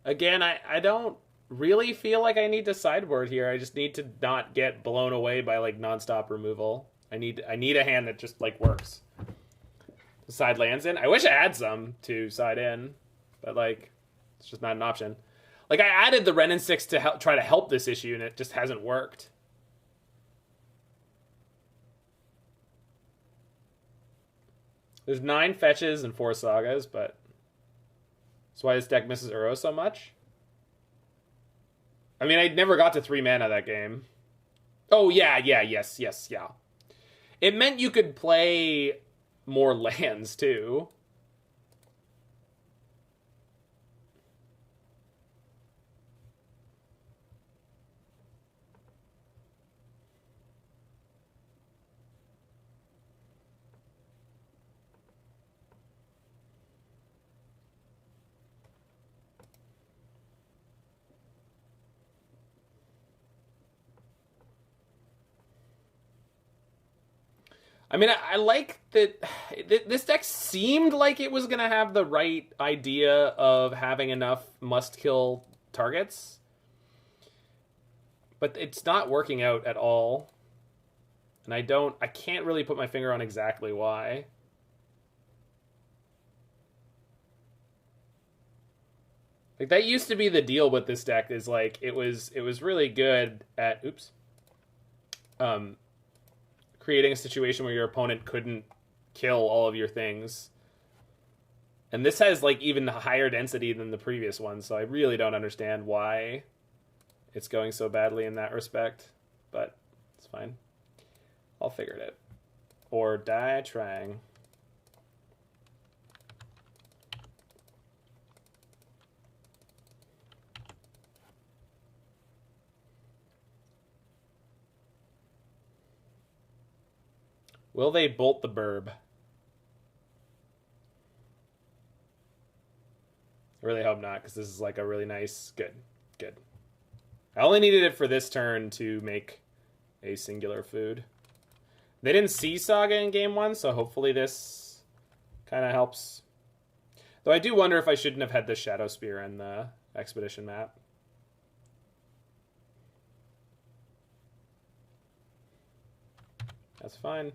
Again, I don't really feel like I need to sideboard here. I just need to not get blown away by like nonstop removal. I need a hand that just like works. The side lands in. I wish I had some to side in, but like it's just not an option. Like I added the Wrenn and 6 to try to help this issue, and it just hasn't worked. There's 9 fetches and 4 sagas, but that's why this deck misses Uro so much. I mean, I never got to 3 mana that game. Oh, yeah. It meant you could play more lands, too. I mean, I like that this deck seemed like it was going to have the right idea of having enough must-kill targets. But it's not working out at all. And I can't really put my finger on exactly why. Like, that used to be the deal with this deck, is like, it was really good at, creating a situation where your opponent couldn't kill all of your things. And this has like even higher density than the previous one, so I really don't understand why it's going so badly in that respect. But it's fine. I'll figure it out. Or die trying. Will they bolt the burb? I really hope not, because this is like a really nice... Good. I only needed it for this turn to make a singular food. They didn't see Saga in game 1, so hopefully this kind of helps. Though I do wonder if I shouldn't have had the Shadowspear in the Expedition map. That's fine.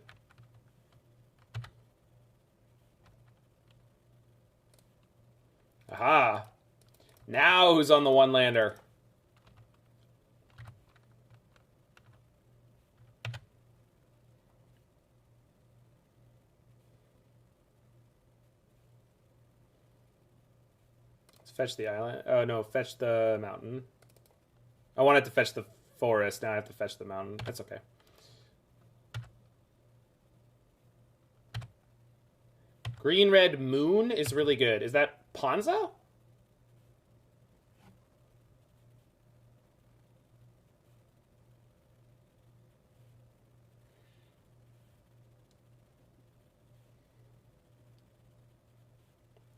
Aha! Now who's on the one-lander? Let's fetch the island. Oh, no, fetch the mountain. I wanted to fetch the forest. Now I have to fetch the mountain. That's okay. Green-red moon is really good. Is that Ponza?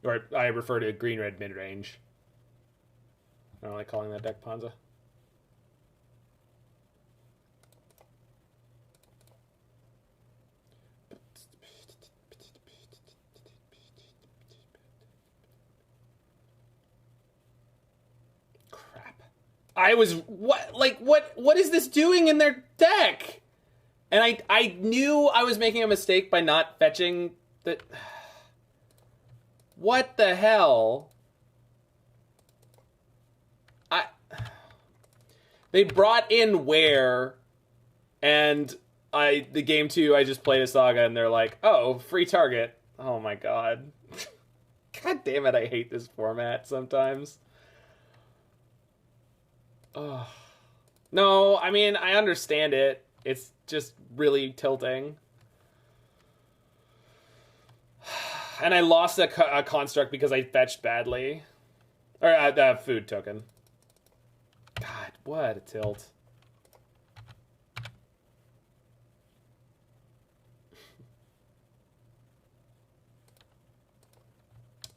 Or I refer to green-red mid-range. I don't like calling that deck Ponza. I was what is this doing in their deck? And I knew I was making a mistake by not fetching the... What the hell? They brought in Where, and the game 2 I just played a Saga, and they're like, oh, free target. Oh my god. God damn it, I hate this format sometimes. Oh. No, I mean, I understand it. It's just really tilting. And I lost a construct because I fetched badly. Or the food token. God, what a tilt.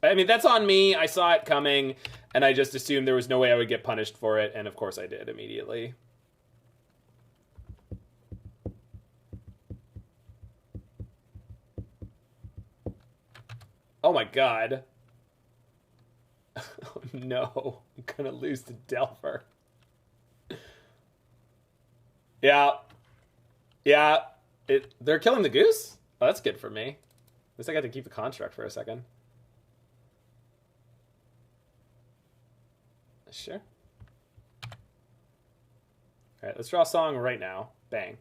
I mean, that's on me. I saw it coming, and I just assumed there was no way I would get punished for it, and of course I did immediately. Oh my god. Oh no, I'm gonna lose to Delver. Yeah. Yeah. They're killing the goose? Oh, that's good for me. At least I got to keep the construct for a second. Sure. Alright, let's draw a song right now. Bang.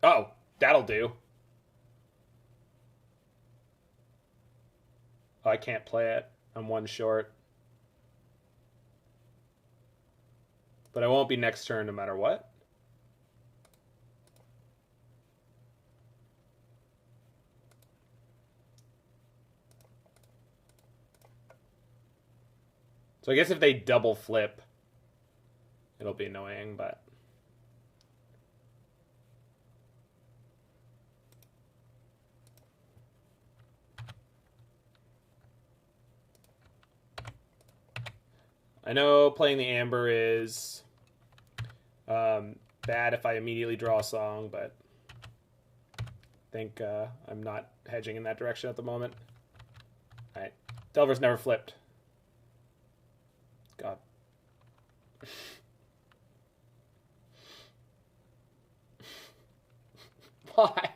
Oh, that'll do. Oh, I can't play it. I'm one short. But I won't be next turn no matter what. So I guess if they double flip, it'll be annoying, but... I know playing the Amber is bad if I immediately draw a song, but I think I'm not hedging in that direction at the moment. Alright. Delver's never flipped. God. Why?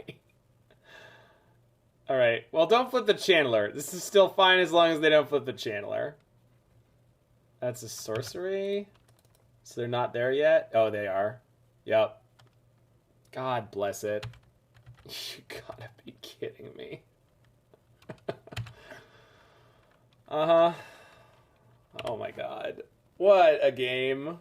Alright. Well, don't flip the Channeler. This is still fine as long as they don't flip the Channeler. That's a sorcery. So they're not there yet? Oh, they are. Yep. God bless it. You gotta be kidding me. Uh-huh. Oh my god. What a game.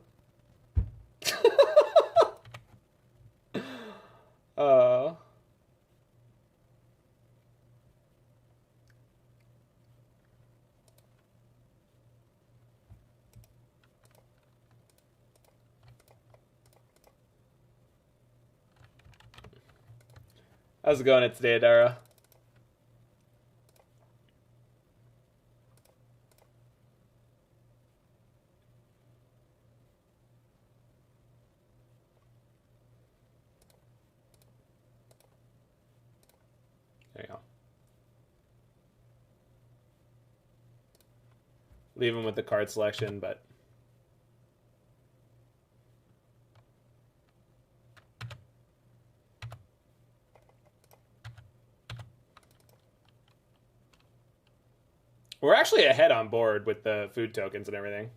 How's it going today, Dara? There you go. Leave him with the card selection, but... We're actually ahead on board with the food tokens and everything.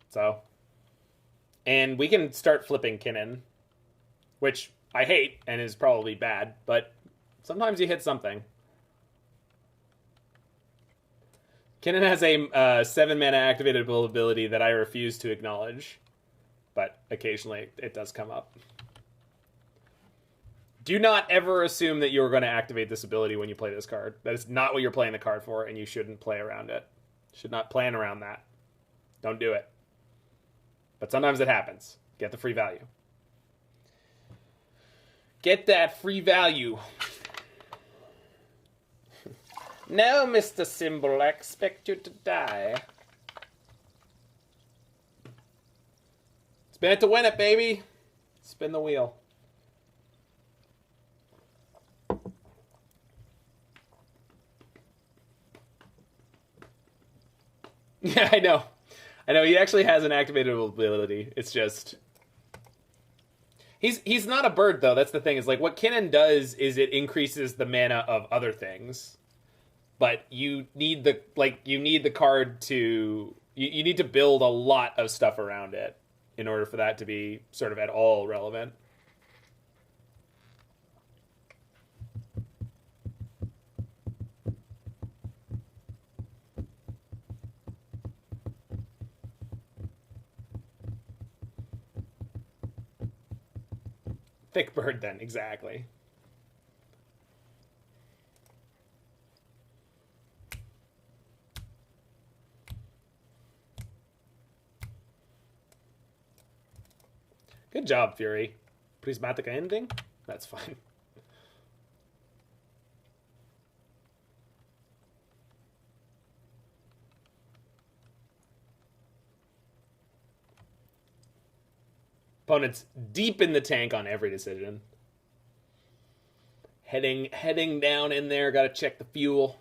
So... And we can start flipping Kinnan, which I hate and is probably bad, but sometimes you hit something. Kinnan has a 7-mana activatable ability that I refuse to acknowledge, but occasionally it does come up. Do not ever assume that you're going to activate this ability when you play this card. That is not what you're playing the card for, and you shouldn't play around it. Should not plan around that. Don't do it. But sometimes it happens. Get the free value. Get that free value. No, Mr. Symbol, I expect you to die. Spin it to win it, baby. Spin the wheel. Yeah, I know. I know, he actually has an activatable ability. It's just... He's not a bird, though. That's the thing. Is like, what Kinnan does is it increases the mana of other things. But you need the, like, you need the card to... You need to build a lot of stuff around it in order for that to be sort of at all relevant. Thick bird then, exactly. Good job, Fury. Prismatic ending? That's fine. Opponent's deep in the tank on every decision. Heading down in there, gotta check the fuel.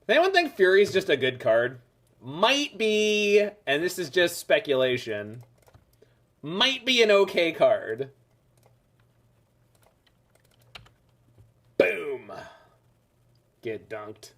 Does anyone think Fury's just a good card? Might be, and this is just speculation, might be an okay card. Boom. Get dunked.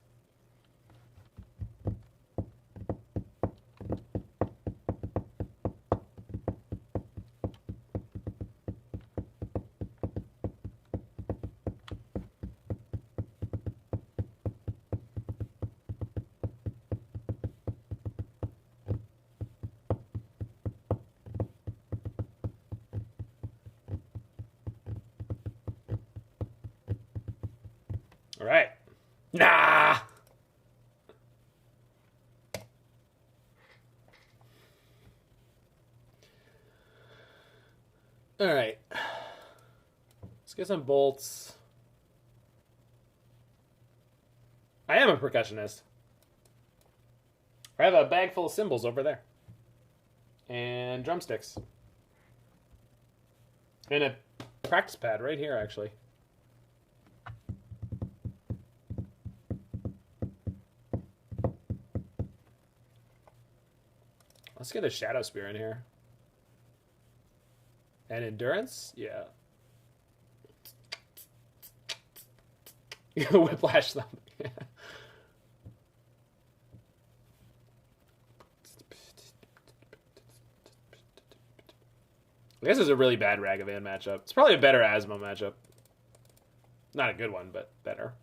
All right. Nah. All right. Let's get some bolts. I am a percussionist. I have a bag full of cymbals over there. And drumsticks. And a practice pad right here, actually. Let's get a Shadowspear in here. And endurance? Yeah. Whiplash them. This is a really bad Ragavan matchup. It's probably a better Asmo matchup. Not a good one, but better.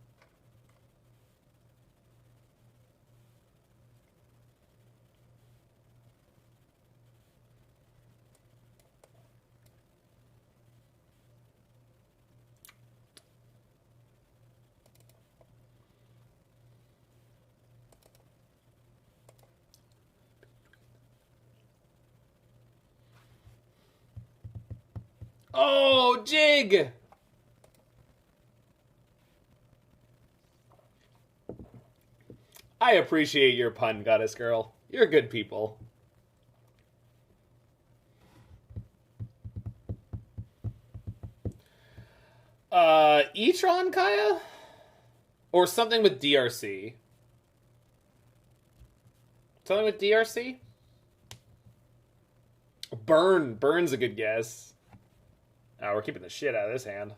Oh, Jig! I appreciate your pun, Goddess Girl. You're good people. E-tron, Kaya? Or something with DRC? Something with DRC? Burn. Burn's a good guess. Oh, we're keeping the shit out of this hand.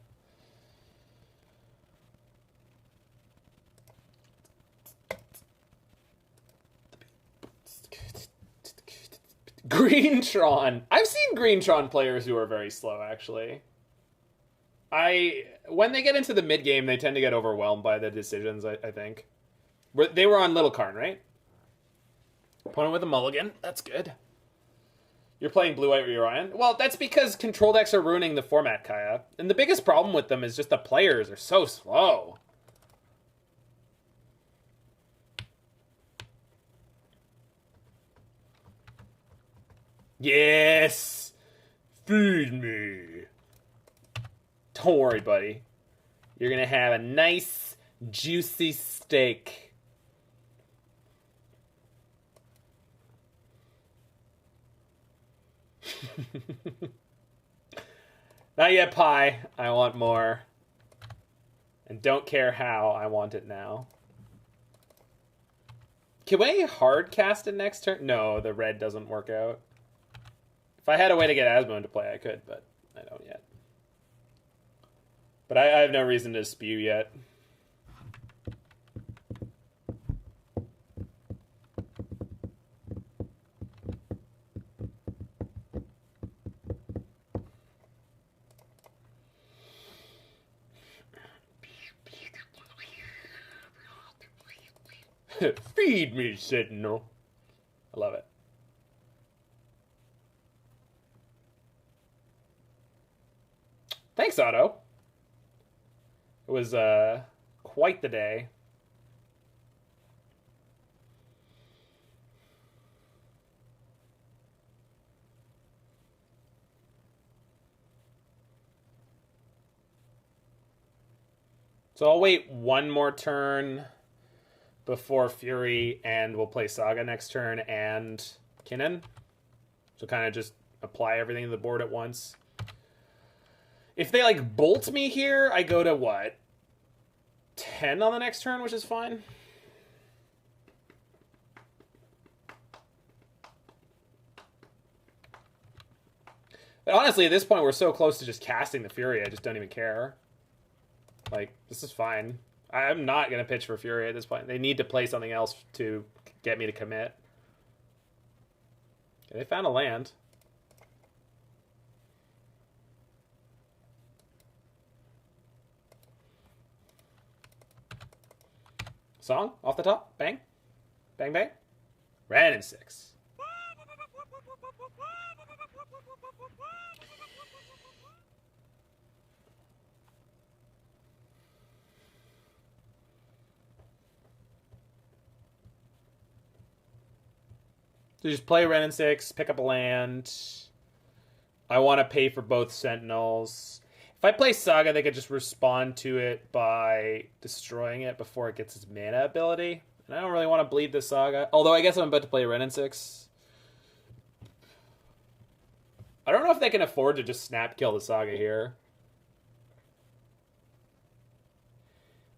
Greentron. I've seen Greentron players who are very slow, actually. When they get into the mid game, they tend to get overwhelmed by the decisions, I think. They were on Little Karn, right? Opponent with a mulligan. That's good. You're playing Blue-White Orion? Well, that's because control decks are ruining the format, Kaya. And the biggest problem with them is just the players are so slow. Yes! Feed me. Don't worry, buddy. You're gonna have a nice, juicy steak. Not yet, pie. I want more. And don't care how, I want it now. Can we hard cast it next turn? No, the red doesn't work out. If I had a way to get Asmo into play, I could, but I don't yet. But I have no reason to spew yet. Feed me, Sentinel. I love it. Thanks, Otto. It was quite the day. So I'll wait one more turn before Fury, and we'll play Saga next turn and Kinnan. So kind of just apply everything to the board at once. If they, like, bolt me here, I go to, what, 10 on the next turn, which is fine. But honestly, at this point, we're so close to just casting the Fury, I just don't even care. Like, this is fine. I'm not going to pitch for Fury at this point. They need to play something else to get me to commit. Okay, they found a land. Song off the top. Bang. Bang, bang. Ran in 6. So just play Ren in 6, pick up a land. I want to pay for both Sentinels. If I play Saga, they could just respond to it by destroying it before it gets its mana ability. And I don't really want to bleed the Saga. Although I guess I'm about to play Ren in 6. I don't know if they can afford to just snap kill the Saga here.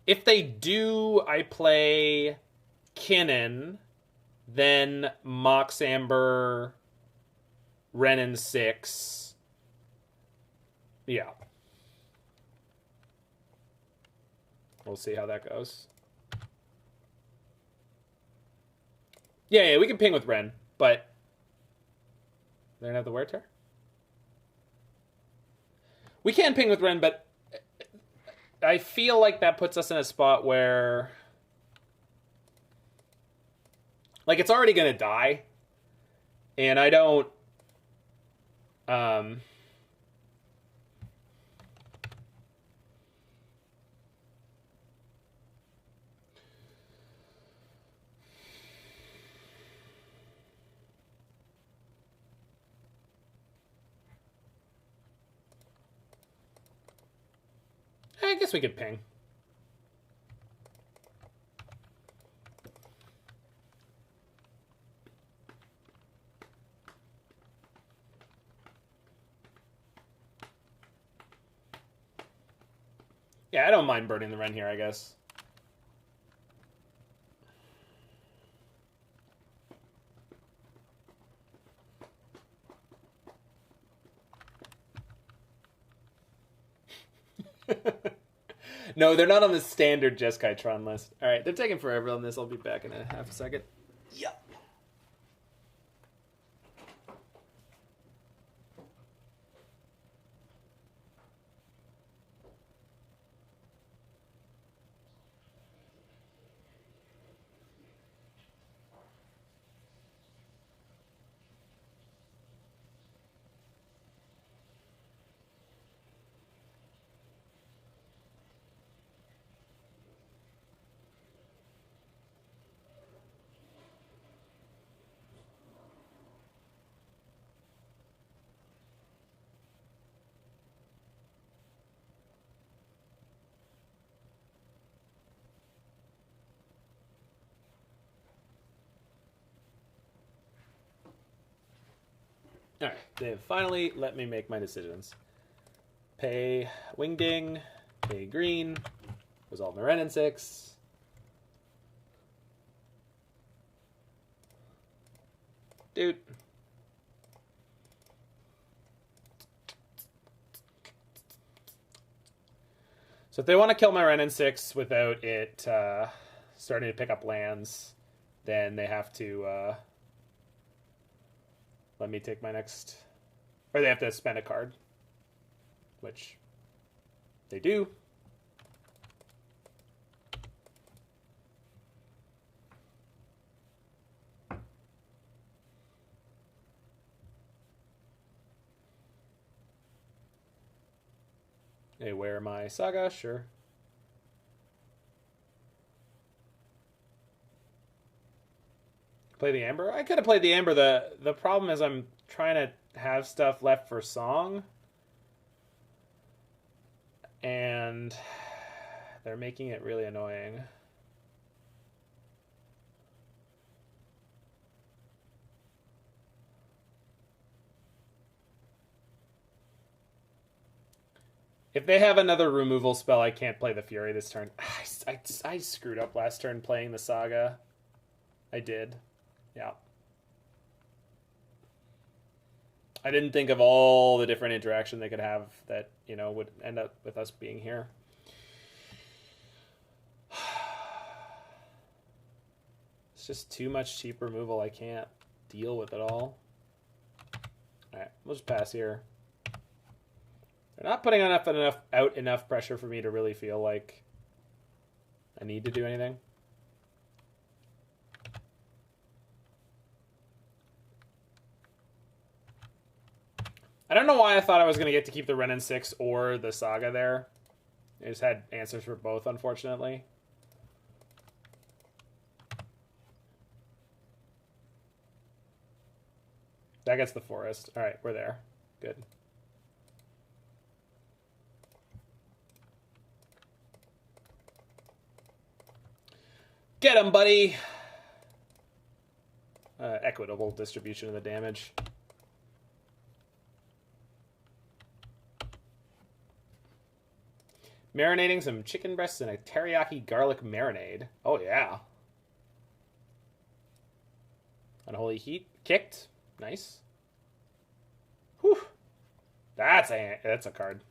If they do, I play Kinnan, then Mox Amber, Ren in 6. Yeah. We'll see how that goes. Yeah, we can ping with Ren, but they don't have the wear tear? We can ping with Ren, but I feel like that puts us in a spot where, like, it's already going to die, and I don't, I guess we could ping. Yeah, I don't mind burning the Ren here, I guess. No, they're not on the standard Jeskai list. All right, they're taking forever on this. I'll be back in a half a second. Yep. Alright, they have finally let me make my decisions. Pay Wingding, pay green, resolve my Ren in 6. Dude. So if they want to kill my Renin 6 without it starting to pick up lands, then they have to let me take my next... Or they have to spend a card. Which they do. They wear my Saga, sure. Play the Amber? I could have played the Amber. The problem is I'm trying to have stuff left for Song. And they're making it really annoying. If they have another removal spell, I can't play the Fury this turn. I screwed up last turn playing the Saga. I did. Yeah. I didn't think of all the different interaction they could have that, you know, would end up with us being here. It's just too much cheap removal. I can't deal with it all. Alright, we'll just pass here. They're not putting out enough pressure for me to really feel like I need to do anything. I don't know why I thought I was going to get to keep the Renin 6 or the Saga there. I just had answers for both, unfortunately. That gets the forest. All right, we're there. Good. Get him, buddy! Equitable distribution of the damage. Marinating some chicken breasts in a teriyaki garlic marinade. Oh, yeah. Unholy Heat. Kicked. Nice. Whew. That's a card.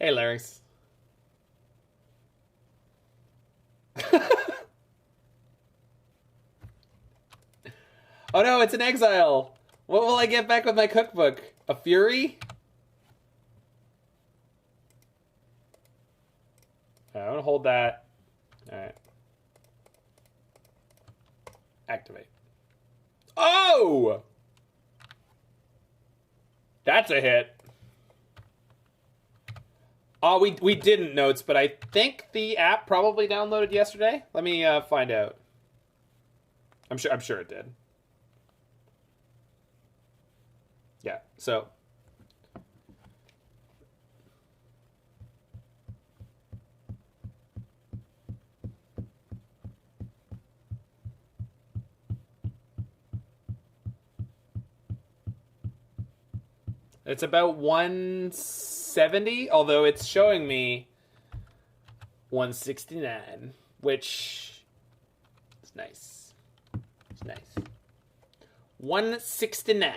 Hey, Larynx. Oh no, it's an exile! What will I get back with my cookbook? A Fury? I want to hold that. Alright. Activate. Oh! That's a hit. Oh, we didn't notes, but I think the app probably downloaded yesterday. Let me find out. I'm sure it did. Yeah, so it's about 170, although it's showing me 169, which is nice. It's nice. 169.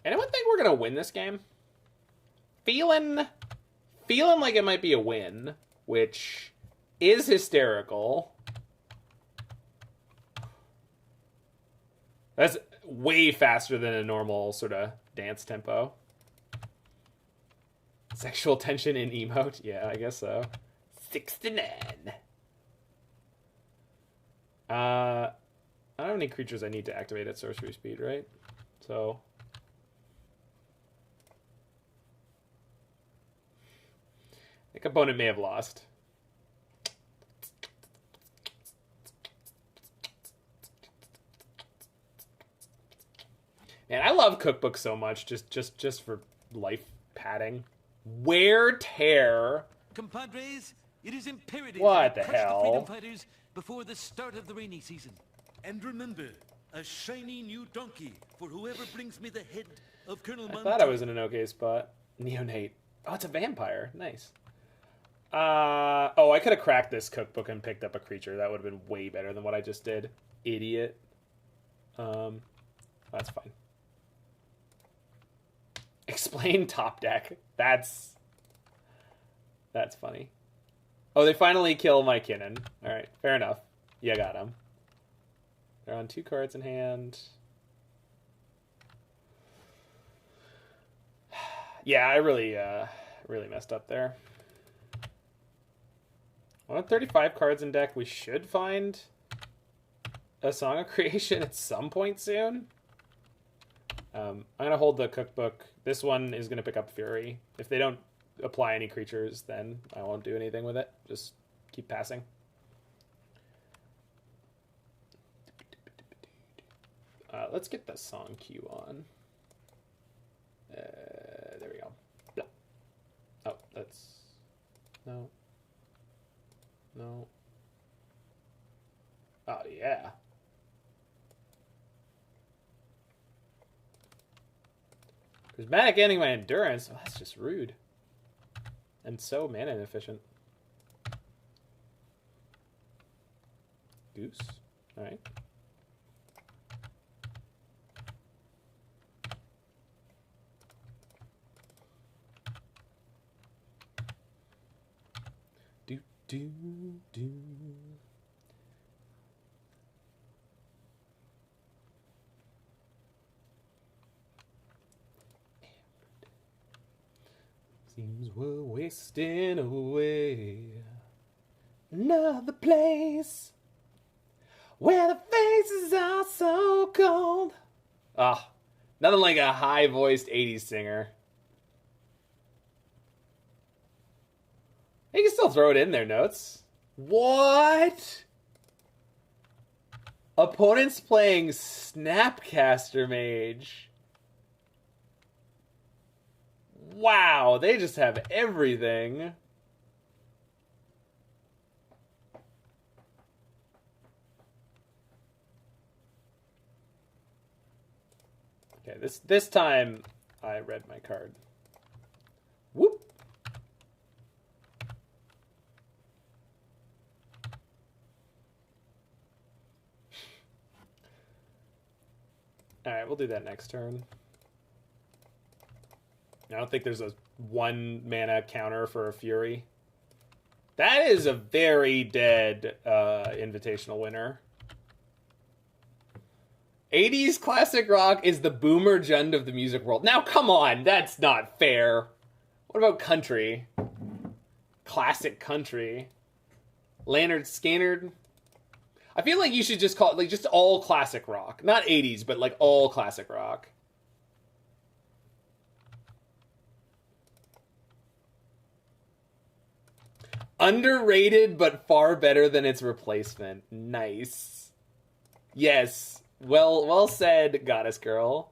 Anyone think we're gonna win this game? Feeling like it might be a win, which is hysterical. That's way faster than a normal sort of dance tempo. Sexual tension in emote? Yeah, I guess so. 69. I don't have any creatures I need to activate at sorcery speed, right? So the opponent may have lost. And I love Cookbook so much, just for life padding. Wear Tear. Compadres, it is imperative What that the we crush hell? the freedom fighters before the start of the rainy season. And remember, a shiny new donkey for whoever brings me the head of Colonel I Monty. thought I was in an okay spot. Neonate. Oh, it's a vampire. Nice. Oh, I could have cracked this cookbook and picked up a creature. That would have been way better than what I just did. Idiot. That's fine. Explain top deck. That's funny. Oh, they finally kill my Kinnan. Alright, fair enough. Yeah, got him. They're on 2 cards in hand. Yeah, I really messed up there. On 35 cards in deck, we should find a Song of Creation at some point soon. I'm going to hold the cookbook. This one is going to pick up Fury. If they don't apply any creatures, then I won't do anything with it. Just keep passing. Let's get the song cue on. There we go. Blah. Oh, that's... No. No. Oh, yeah. Prismatic ending my endurance. Oh, that's just rude. And so mana inefficient. Goose. Alright. Do, do, do. Seems we're wasting away. Another place where the faces are so cold. Ah, nothing like a high-voiced 80s singer. You can still throw it in there, Notes. What? Opponent's playing Snapcaster Mage. Wow, they just have everything. Okay, this time I read my card. Whoop. All right, we'll do that next turn. I don't think there's a 1 mana counter for a Fury. That is a very dead invitational winner. 80s classic rock is the Boomer Jund of the music world. Now, come on, that's not fair. What about country? Classic country. Leonard Skinner. I feel like you should just call it like just all classic rock. Not 80s, but like all classic rock. Underrated, but far better than its replacement. Nice. Yes. Well said, Goddess Girl.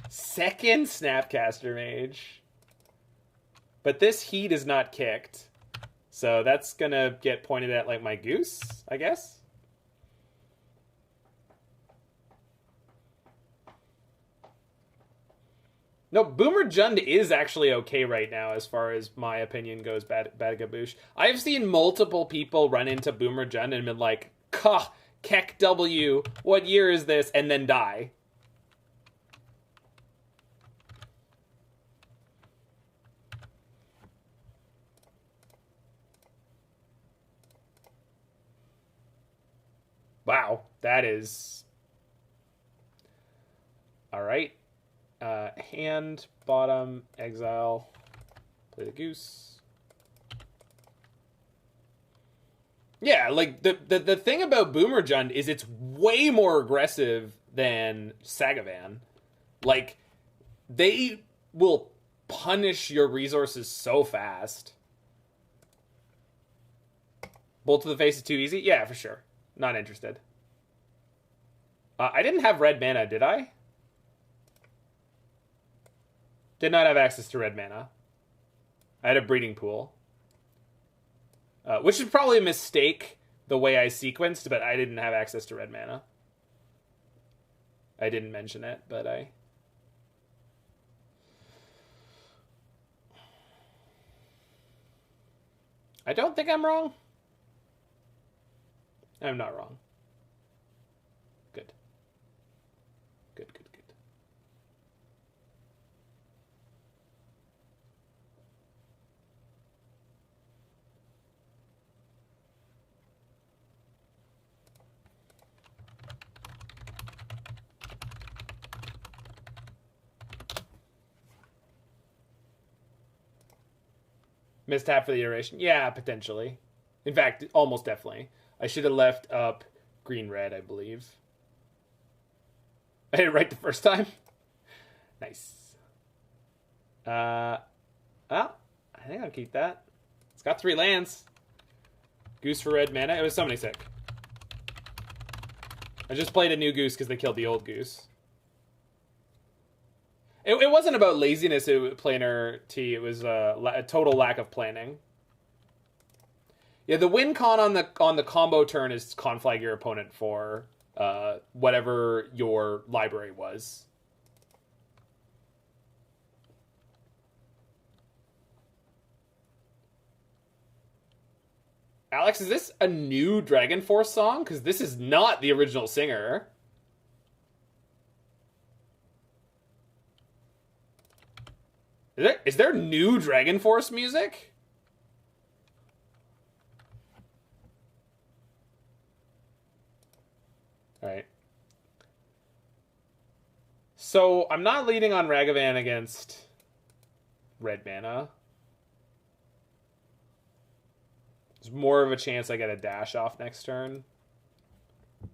Second Snapcaster Mage. But this heat is not kicked. So that's gonna get pointed at like my goose, I guess. No, Boomer Jund is actually okay right now as far as my opinion goes, Bad Gaboosh. I've seen multiple people run into Boomer Jund and been like, Keck W, what year is this? And then die. Wow, that is... Alright. Hand, bottom, exile, play the goose. Yeah, like, the thing about Boomer Jund is it's way more aggressive than Sagavan. Like, they will punish your resources so fast. Bolt to the face is too easy? Yeah, for sure. Not interested. I didn't have red mana, did I? Did not have access to red mana. I had a breeding pool. Which is probably a mistake, the way I sequenced, but I didn't have access to red mana. I didn't mention it, but I don't think I'm wrong. I'm not wrong. Good. Good, good, good. Mistap for the iteration? Yeah, potentially. In fact, almost definitely. I should have left up green-red, I believe. I hit it right the first time. Nice. Well, I think I'll keep that. It's got 3 lands. Goose for red mana. It was summoning sick. I just played a new goose because they killed the old goose. It wasn't about laziness, planar T. It was a total lack of planning. Yeah, the win con on the combo turn is conflag your opponent for whatever your library was. Alex, is this a new Dragon Force song? Because this is not the original singer. Is there new Dragon Force music? Alright. So, I'm not leading on Ragavan against red mana. There's more of a chance I get a dash off next turn. I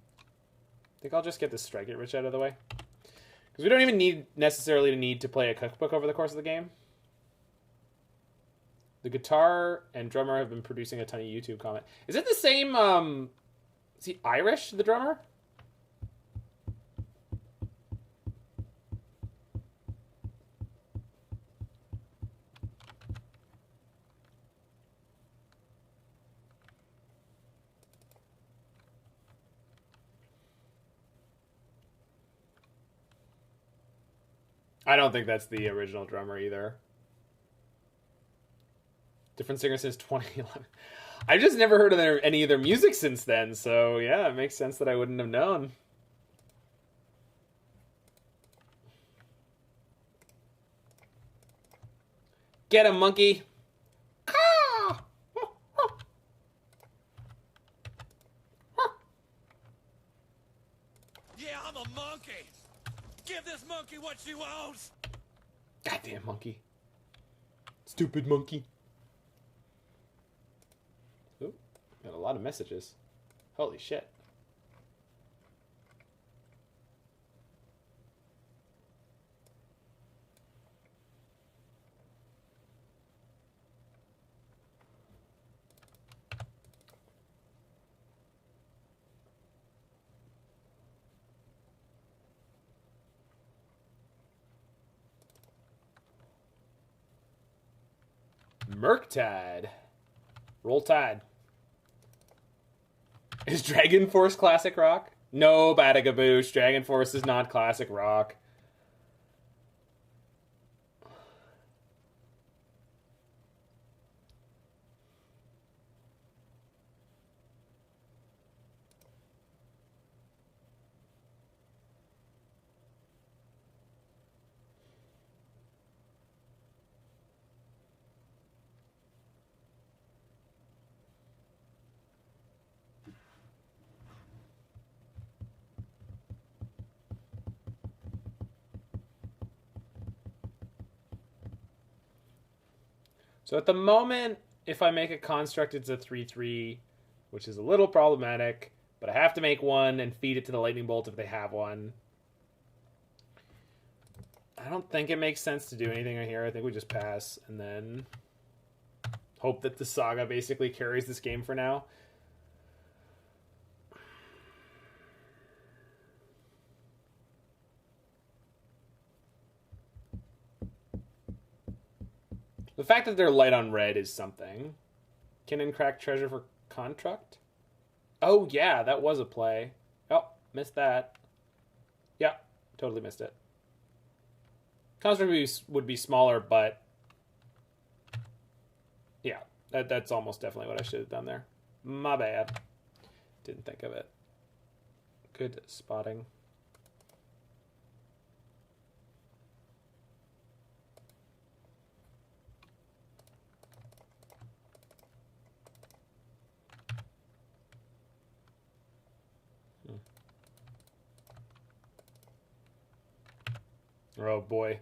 think I'll just get this Strike It Rich out of the way. Because we don't even necessarily need to play a cookbook over the course of the game. The guitar and drummer have been producing a ton of YouTube comment. Is it the same, is he Irish, the drummer? I don't think that's the original drummer either. Different singer since 2011. I've just never heard of any of their music since then, so yeah, it makes sense that I wouldn't have known. Get him, monkey! Yeah, I'm a monkey. Give this monkey what she wants. Goddamn monkey. Stupid monkey. Ooh, got a lot of messages. Holy shit. Murktide. Roll Tide. Is Dragon Force classic rock? No, Badagaboosh. Dragon Force is not classic rock. So at the moment, if I make a construct, it's a 3/3, which is a little problematic, but I have to make one and feed it to the Lightning Bolt if they have one. I don't think it makes sense to do anything right here. I think we just pass and then hope that the Saga basically carries this game for now. The fact that they're light on red is something. Kinnan crack treasure for construct? Oh, yeah, that was a play. Oh, missed that. Yeah, totally missed it. Construct would be smaller, but... yeah, that's almost definitely what I should have done there. My bad. Didn't think of it. Good spotting. Oh boy.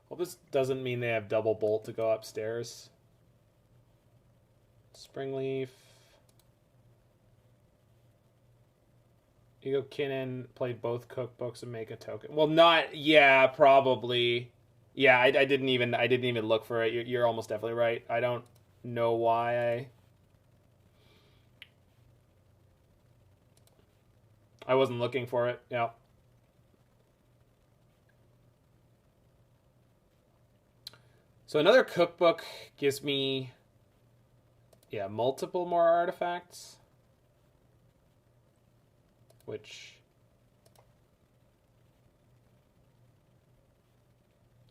Well, this doesn't mean they have double bolt to go upstairs. Springleaf. You go Kinnan, play both cookbooks and make a token. Well, not, yeah, probably. Yeah, I didn't even look for it. You're almost definitely right. I don't know why I wasn't looking for it. Yeah. So another cookbook gives me, yeah, multiple more artifacts, which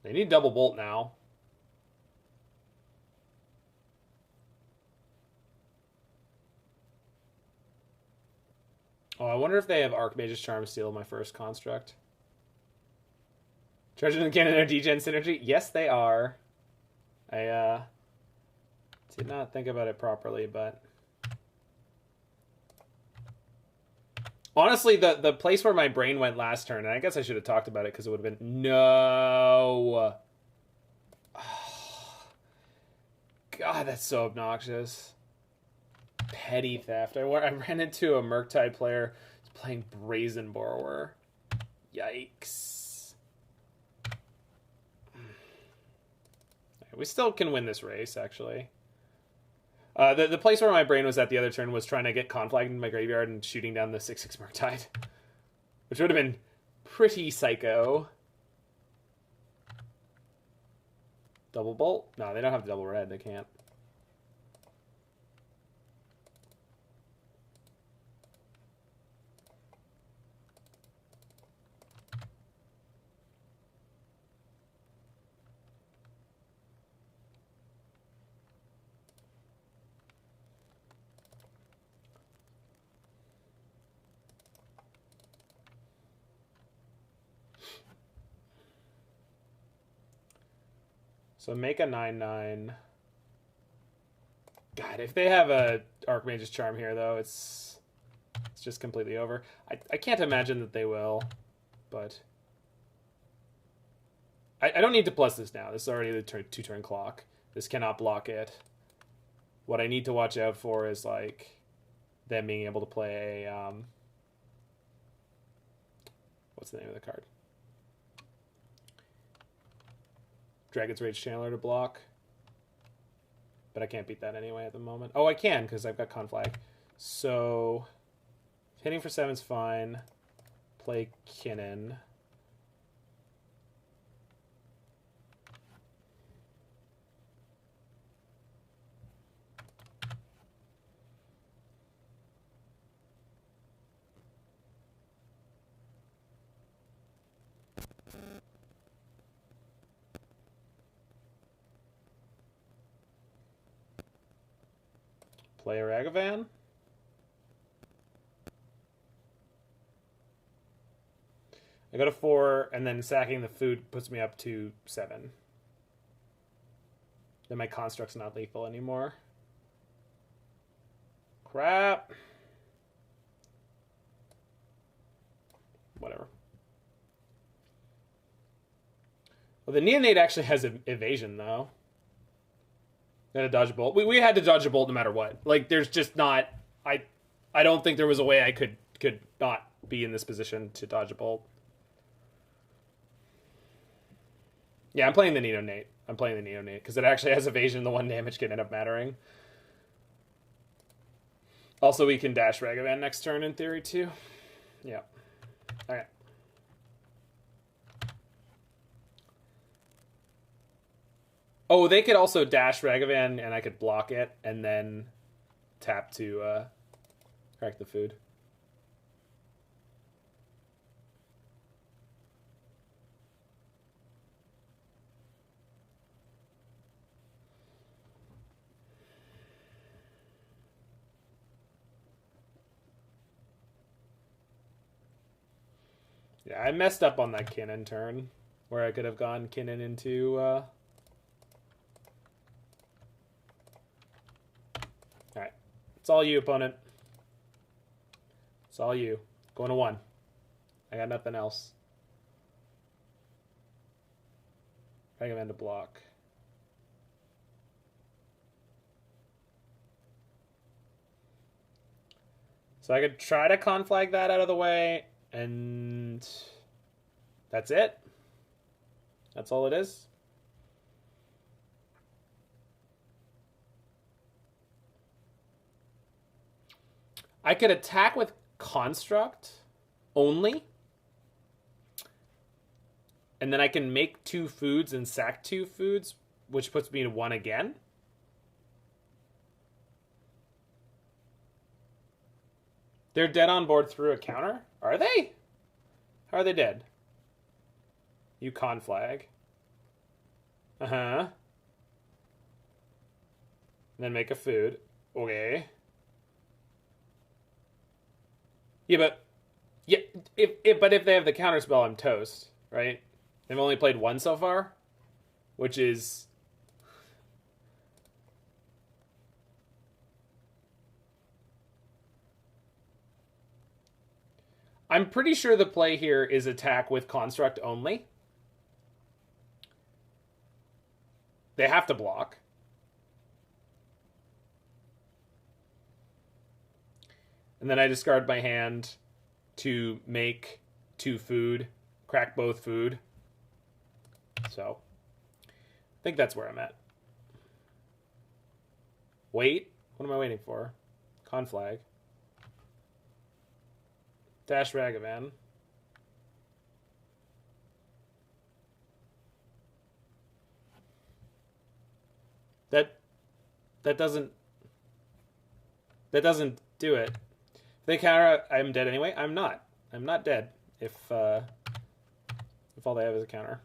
they need double bolt now. Oh, I wonder if they have Archmage's Charm steal my first construct. Treasures in Kinnan are degen synergy? Yes, they are. I did not think about it properly, but honestly, the place where my brain went last turn, and I guess I should have talked about it because it would have been no. Oh, God, that's so obnoxious. Petty theft. I ran into a Murktide player who's playing Brazen Borrower. Yikes. We still can win this race, actually. The place where my brain was at the other turn was trying to get Conflagrate in my graveyard and shooting down the 6/6 Murktide, which would have been pretty psycho. Double bolt? No, they don't have double red. They can't. So make a 9/9. God, if they have a Archmage's Charm here, though, it's just completely over. I can't imagine that they will, but I don't need to plus this now. This is already the two-turn clock. This cannot block it. What I need to watch out for is, like, them being able to play a... what's the name of the card? Dragon's Rage Channeler to block. But I can't beat that anyway at the moment. Oh, I can, because I've got Conflag. So, hitting for 7's fine. Play Kinnan. Play a Ragavan. I go to 4, and then sacking the food puts me up to 7. Then my construct's not lethal anymore. Crap. Whatever. Well, the Neonate actually has evasion, though. Had to dodge a bolt. We had to dodge a bolt no matter what. Like, there's just not... I don't think there was a way I could not be in this position to dodge a bolt. Yeah, I'm playing the Neonate. I'm playing the Neonate, because it actually has evasion, the 1 damage can end up mattering. Also, we can dash Ragavan next turn, in theory, too. Yeah. Alright. Oh, they could also dash Ragavan, and I could block it, and then tap to crack the food. Yeah, I messed up on that Kinnan turn, where I could have gone Kinnan into... Alright. It's all you, opponent. It's all you. Going to 1. I got nothing else. Ragavan to block. So I could try to conflag that out of the way, and that's it. That's all it is. I could attack with Construct only, and then I can make 2 foods and sack 2 foods, which puts me to 1 again. They're dead on board through a counter? Are they? How are they dead? You conflag. Uh-huh. Then make a food. Okay. Yeah, but... Yeah, but if they have the counter spell, I'm toast, right? They've only played 1 so far, which is... I'm pretty sure the play here is attack with Construct only. They have to block. And then I discard my hand to make 2 food, crack both food. So, I think that's where I'm at. Wait. What am I waiting for? Conflag. Dash Ragavan. That doesn't do it. If they counter, I'm dead anyway. I'm not. I'm not dead if all they have is a counter.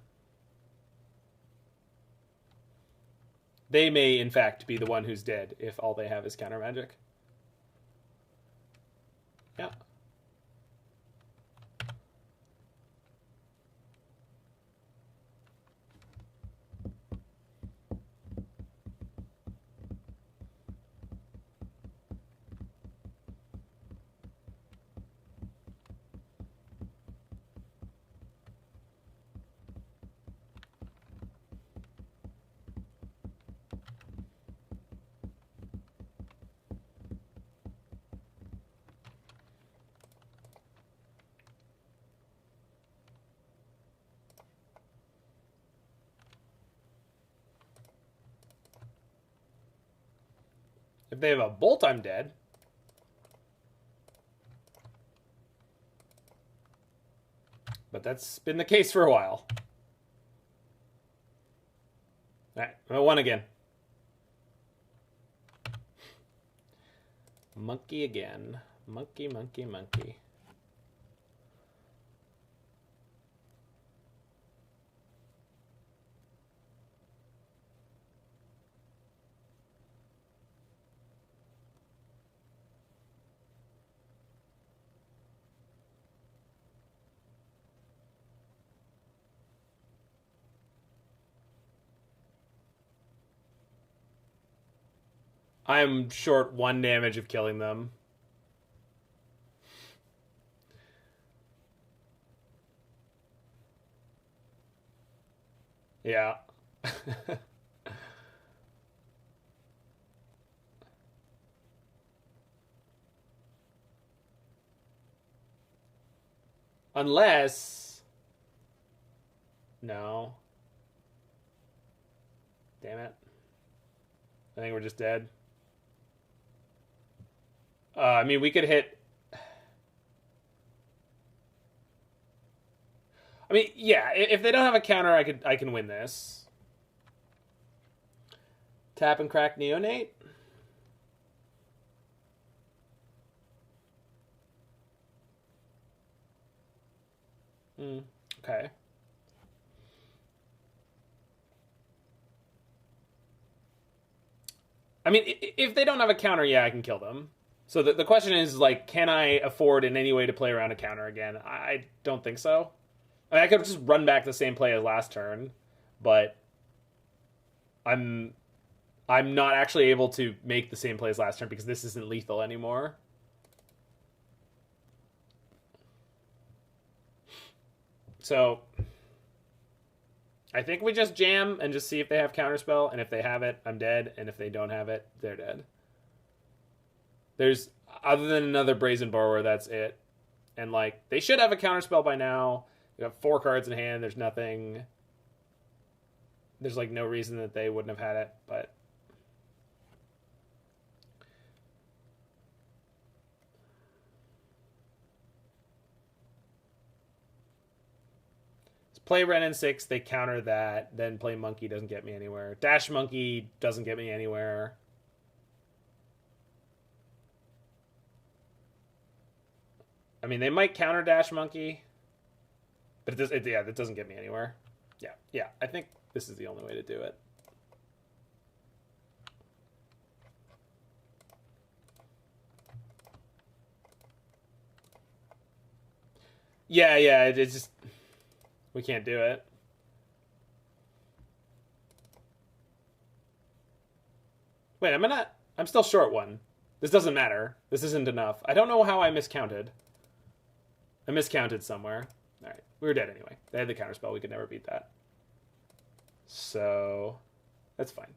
They may, in fact, be the one who's dead if all they have is counter magic. Yeah. If they have a bolt, I'm dead. But that's been the case for a while. Alright, I'm at 1 again. Monkey again. Monkey, monkey, monkey. I'm short 1 damage of killing them. Yeah. Unless... No. Damn it. I think we're just dead. I mean, we could hit... I mean, yeah, if they don't have a counter, I can win this. Tap and crack Neonate. Okay. I mean, if they don't have a counter, yeah, I can kill them. So the question is, like, can I afford in any way to play around a counter again? I don't think so. I mean, I could just run back the same play as last turn, but I'm not actually able to make the same play as last turn because this isn't lethal anymore. So I think we just jam and just see if they have counterspell, and if they have it, I'm dead, and if they don't have it, they're dead. There's, other than another Brazen Borrower, that's it. And, like, they should have a counterspell by now. They have 4 cards in hand, there's nothing. There's, like, no reason that they wouldn't have had it, but... Play Ren and 6, they counter that. Then play Monkey doesn't get me anywhere. Dash Monkey doesn't get me anywhere. I mean, they might counter Dash Monkey. But that doesn't get me anywhere. Yeah, I think this is the only way to do it. Yeah, it's just... We can't do it. Wait, I'm still short 1. This doesn't matter. This isn't enough. I don't know how I miscounted. I miscounted somewhere. Alright, we were dead anyway. They had the counterspell. We could never beat that. So, that's fine.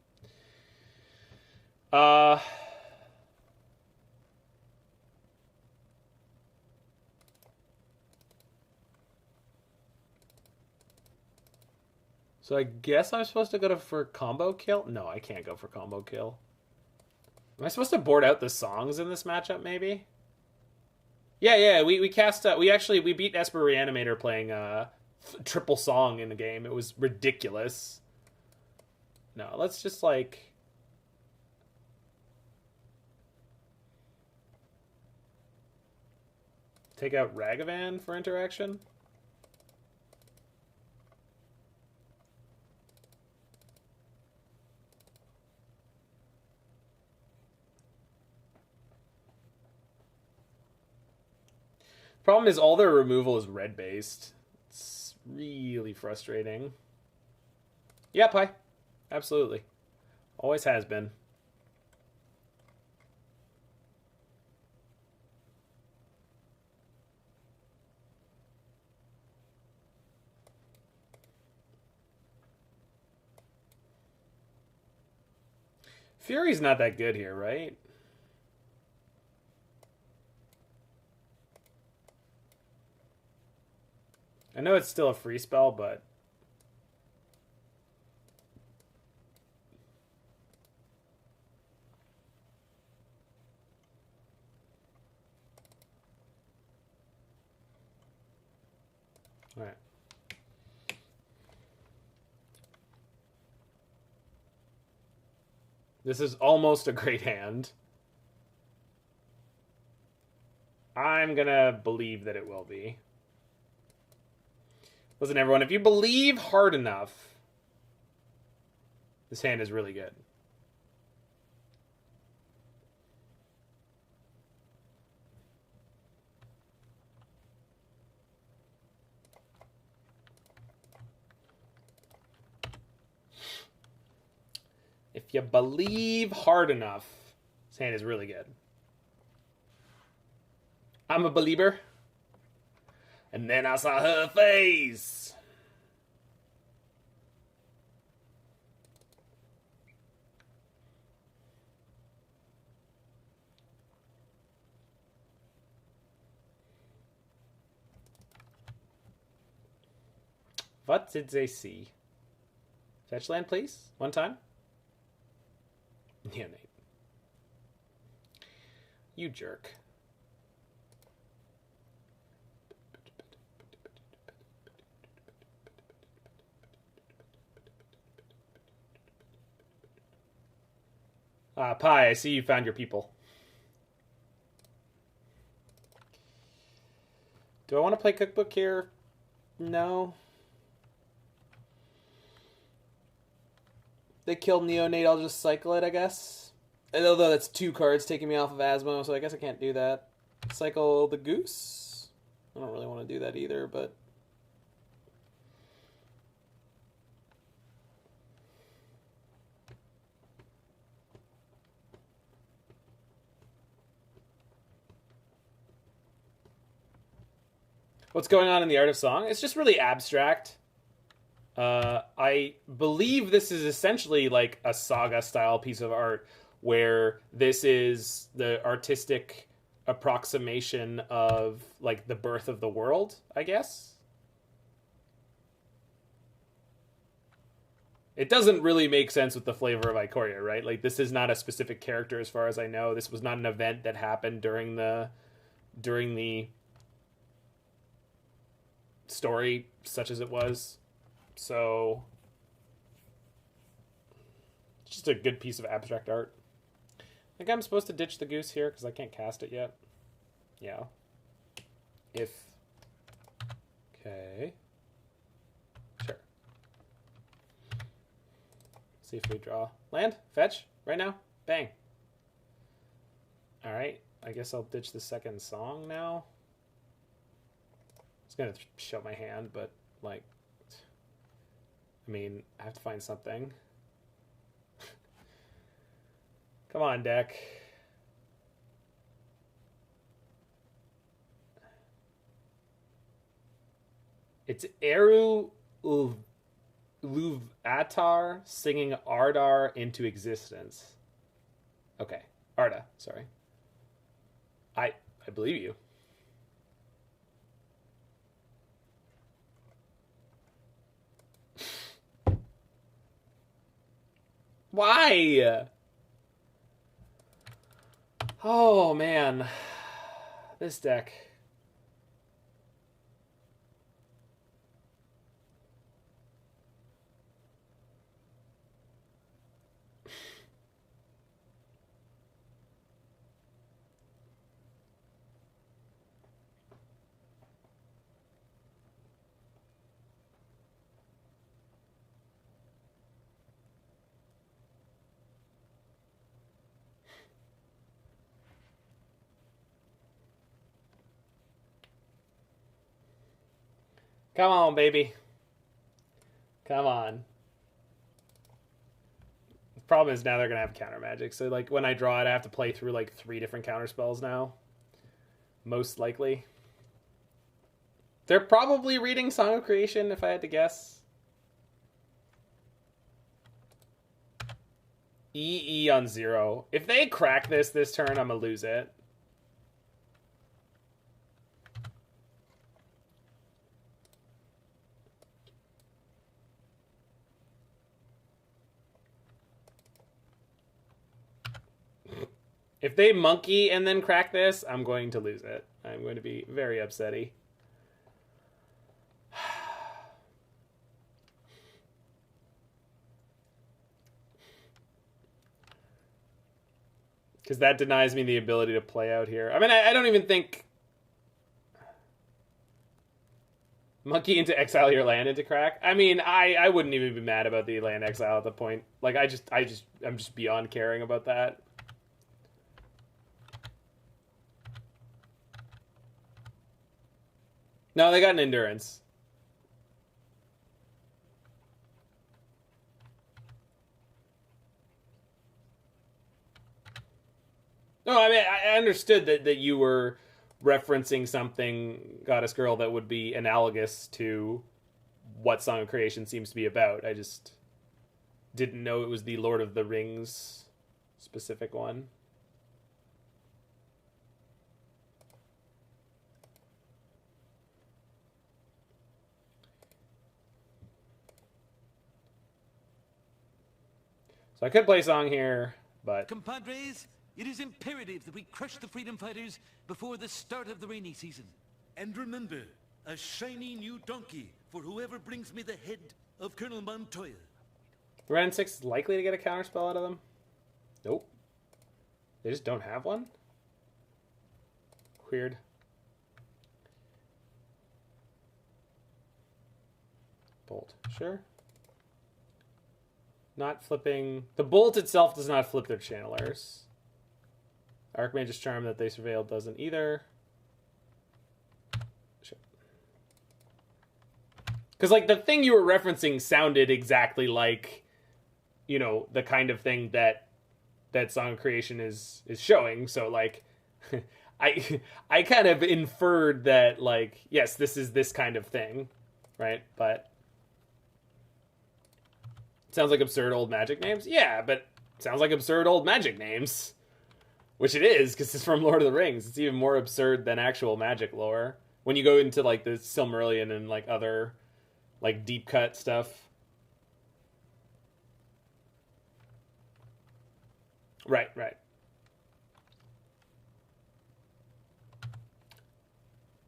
So I guess I'm supposed to go for combo kill? No, I can't go for combo kill. Am I supposed to board out the songs in this matchup, maybe? Yeah, we cast... we beat Esper Reanimator playing triple song in the game. It was ridiculous. No, let's just, like... Take out Ragavan for interaction? Problem is, all their removal is red-based. It's really frustrating. Yeah, Pi. Absolutely. Always has been. Fury's not that good here, right? I know it's still a free spell, but... Alright. This is almost a great hand. I'm gonna believe that it will be. Listen, everyone, if you believe hard enough, this hand is really good. If you believe hard enough, this hand is really good. I'm a believer. And then I saw her face. What did they see? Fetch land, please. One time. Yeah, Nate. You jerk. Pi, I see you found your people. Do I want to play Cookbook here? No. They killed Neonate, I'll just cycle it, I guess. And although that's 2 cards taking me off of Asmo, so I guess I can't do that. Cycle the Goose? I don't really want to do that either, but... What's going on in the Art of Song? It's just really abstract. I believe this is essentially like a Saga-style piece of art where this is the artistic approximation of like the birth of the world, I guess. It doesn't really make sense with the flavor of Ikoria, right? Like, this is not a specific character as far as I know. This was not an event that happened during the story, such as it was. So, just a good piece of abstract art. I think I'm supposed to ditch the Goose here because I can't cast it yet. Yeah. Okay. Sure. See if we draw. Land? Fetch? Right now? Bang. Alright. I guess I'll ditch the second song now. I was going to show my hand, but, like... I mean, I have to find something. Come on, deck. It's Eru Luvatar singing Ardar into existence. Okay. Arda, sorry. I believe you. Why? Oh, man. This deck. Come on, baby. Come on. The problem is now they're going to have counter magic. So, like, when I draw it, I have to play through, like, 3 different counter spells now. Most likely. They're probably reading Song of Creation, if I had to guess. EE on 0. If they crack this turn, I'm going to lose it. If they monkey and then crack this, I'm going to lose it. I'm going to be very upsetty. Because that denies me the ability to play out here. I mean, I don't even think... Monkey into exile your land into crack? I mean, I wouldn't even be mad about the land exile at the point. Like, I'm just beyond caring about that. No, they got an endurance. No, I mean, I understood that you were referencing something, Goddess Girl, that would be analogous to what Song of Creation seems to be about. I just didn't know it was the Lord of the Rings specific one. So I could play Song here, but... Compadres, it is imperative that we crush the freedom fighters before the start of the rainy season. And remember, a shiny new donkey for whoever brings me the head of Colonel Montoya. Ren 6 is likely to get a counterspell out of them? Nope. They just don't have one? Weird. Bolt, sure. Not flipping. The bolt itself does not flip their channelers. Archmage's Charm that they surveilled doesn't either. Sure. Because, like, the thing you were referencing sounded exactly like, you know, the kind of thing that Song of Creation is showing. So, like, I kind of inferred that, like, yes, this is this kind of thing, right? But it sounds like absurd old Magic names. Yeah, but it sounds like absurd old Magic names, which it is because it's from Lord of the Rings. It's even more absurd than actual Magic lore when you go into like the Silmarillion and like other like deep cut stuff. Right.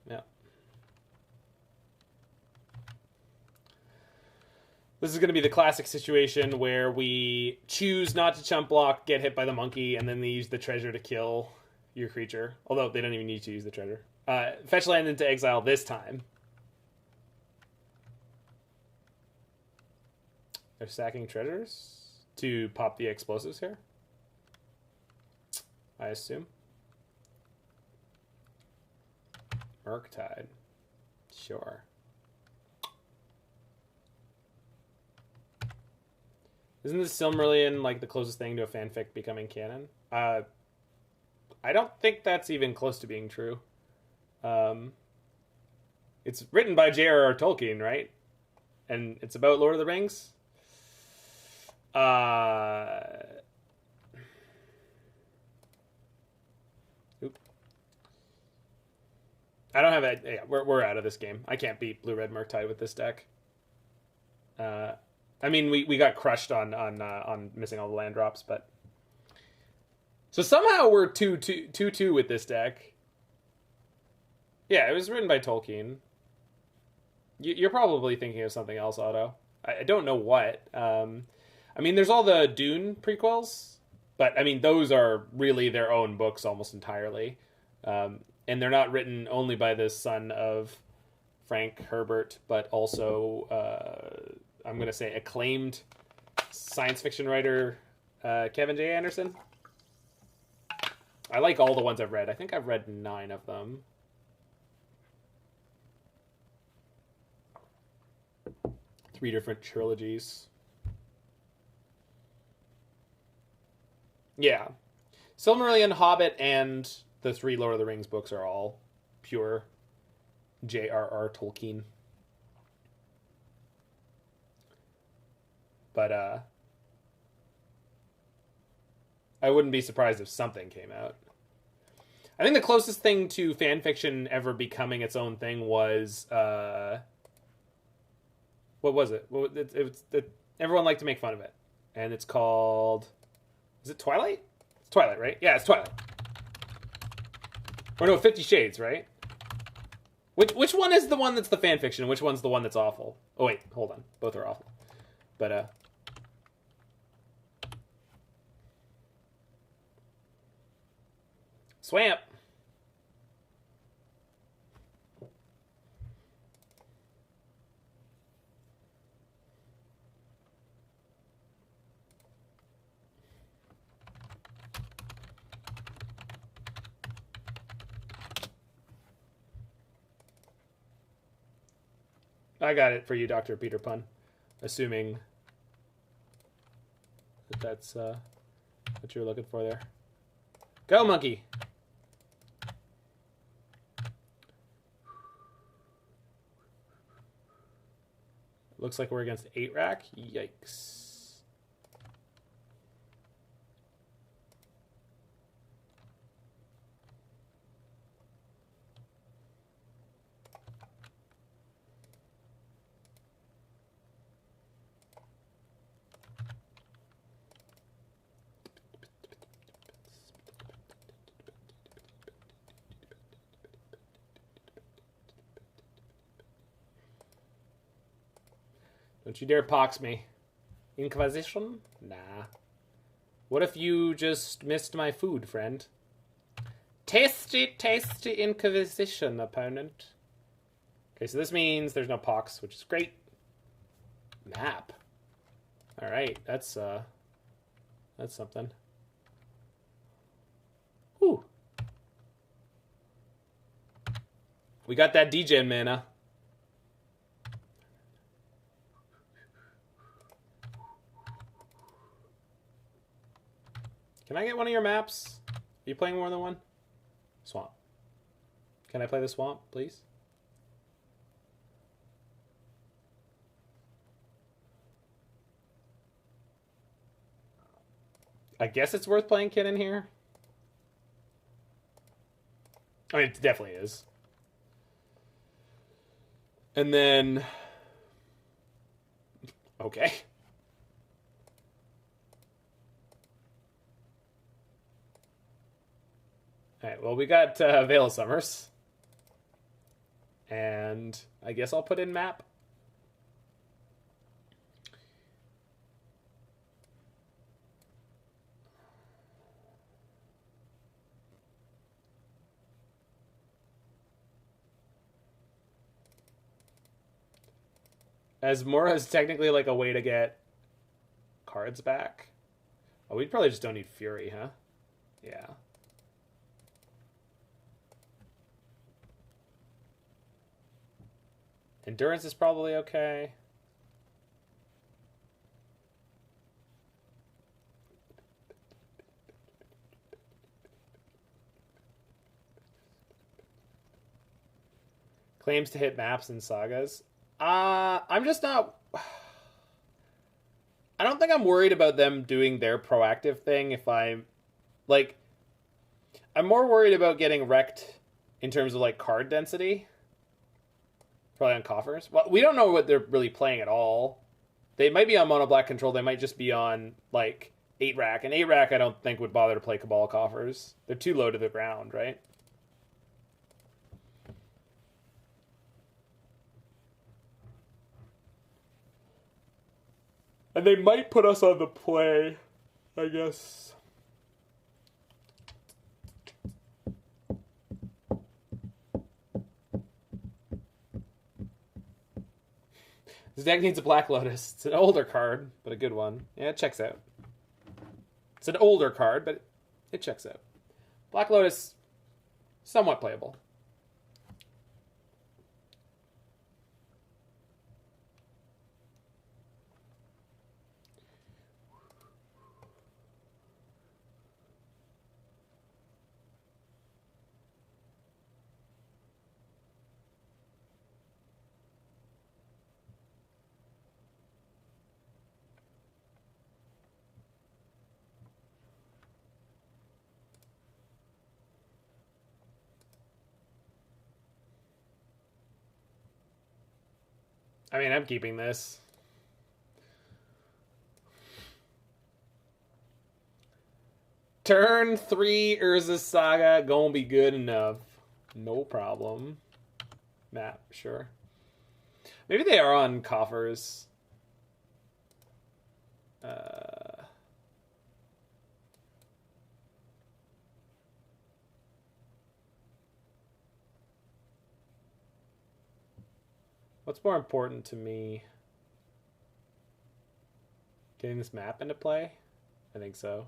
Yeah. This is going to be the classic situation where we choose not to chump block, get hit by the monkey, and then they use the treasure to kill your creature. Although they don't even need to use the treasure. Fetch land into exile this time. They're sacking treasures to pop the explosives here, I assume. Murktide. Sure. Isn't the Silmarillion like the closest thing to a fanfic becoming canon? I don't think that's even close to being true. It's written by J.R.R. Tolkien, right? And it's about Lord of the Rings. I don't have it. Yeah, we're out of this game. I can't beat Blue-Red Murktide with this deck. I mean, we got crushed on missing all the land drops, but so somehow we're 2-2 with this deck. Yeah, it was written by Tolkien. You're probably thinking of something else, Otto. I don't know what. I mean, there's all the Dune prequels, but I mean, those are really their own books almost entirely. And they're not written only by the son of Frank Herbert, but also, I'm going to say, acclaimed science fiction writer Kevin J. Anderson. I like all the ones I've read. I think I've read 9 of them. Three different trilogies. Yeah. Silmarillion, Hobbit, and the 3 Lord of the Rings books are all pure J.R.R. Tolkien. But I wouldn't be surprised if something came out. I think the closest thing to fan fiction ever becoming its own thing was what was it? Everyone liked to make fun of it, and it's called. Is it Twilight? It's Twilight, right? Yeah, it's Twilight. Or no, 50 Shades, right? Which one is the one that's the fan fiction? Which one's the one that's awful? Oh wait, hold on. Both are awful. But Swamp. I got it for you, Dr. Peter Pun. Assuming that that's what you're looking for there. Go, monkey! Looks like we're against 8-rack. Yikes. Don't you dare pox me. Inquisition? Nah. What if you just missed my food, friend? Tasty, tasty Inquisition, opponent. Okay, so this means there's no pox, which is great. Map. Alright, that's something. Whew. We got that degen mana. Can I get one of your maps? Are you playing more than one? Swamp. Can I play the swamp, please? I guess it's worth playing Kinnan here. I mean, it definitely is. And then... Okay. Alright, well, we got Veil of Summers. And I guess I'll put in map. Asmora is technically like a way to get cards back. Oh, we probably just don't need Fury, huh? Yeah. Endurance is probably okay. Claims to hit maps and sagas. I'm just not... I don't think I'm worried about them doing their proactive thing if I'm... Like, I'm more worried about getting wrecked in terms of, like, card density. Probably on coffers. Well, we don't know what they're really playing at all. They might be on mono black control. They might just be on, like, 8-rack. And 8-rack I don't think would bother to play Cabal coffers. They're too low to the ground, right? And they might put us on the play, I guess. This deck needs a Black Lotus. It's an older card, but a good one. Yeah, it checks out. It's an older card, but it checks out. Black Lotus, somewhat playable. I mean, I'm keeping this. Turn 3 Urza Saga, gonna be good enough. No problem. Map, sure. Maybe they are on coffers. What's more important to me? Getting this map into play? I think so.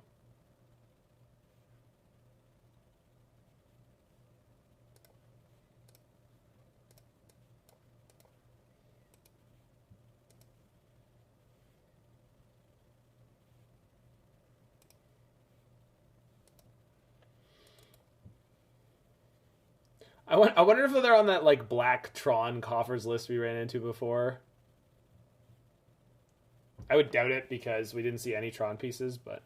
I wonder if they're on that, like, black Tron coffers list we ran into before. I would doubt it because we didn't see any Tron pieces, but...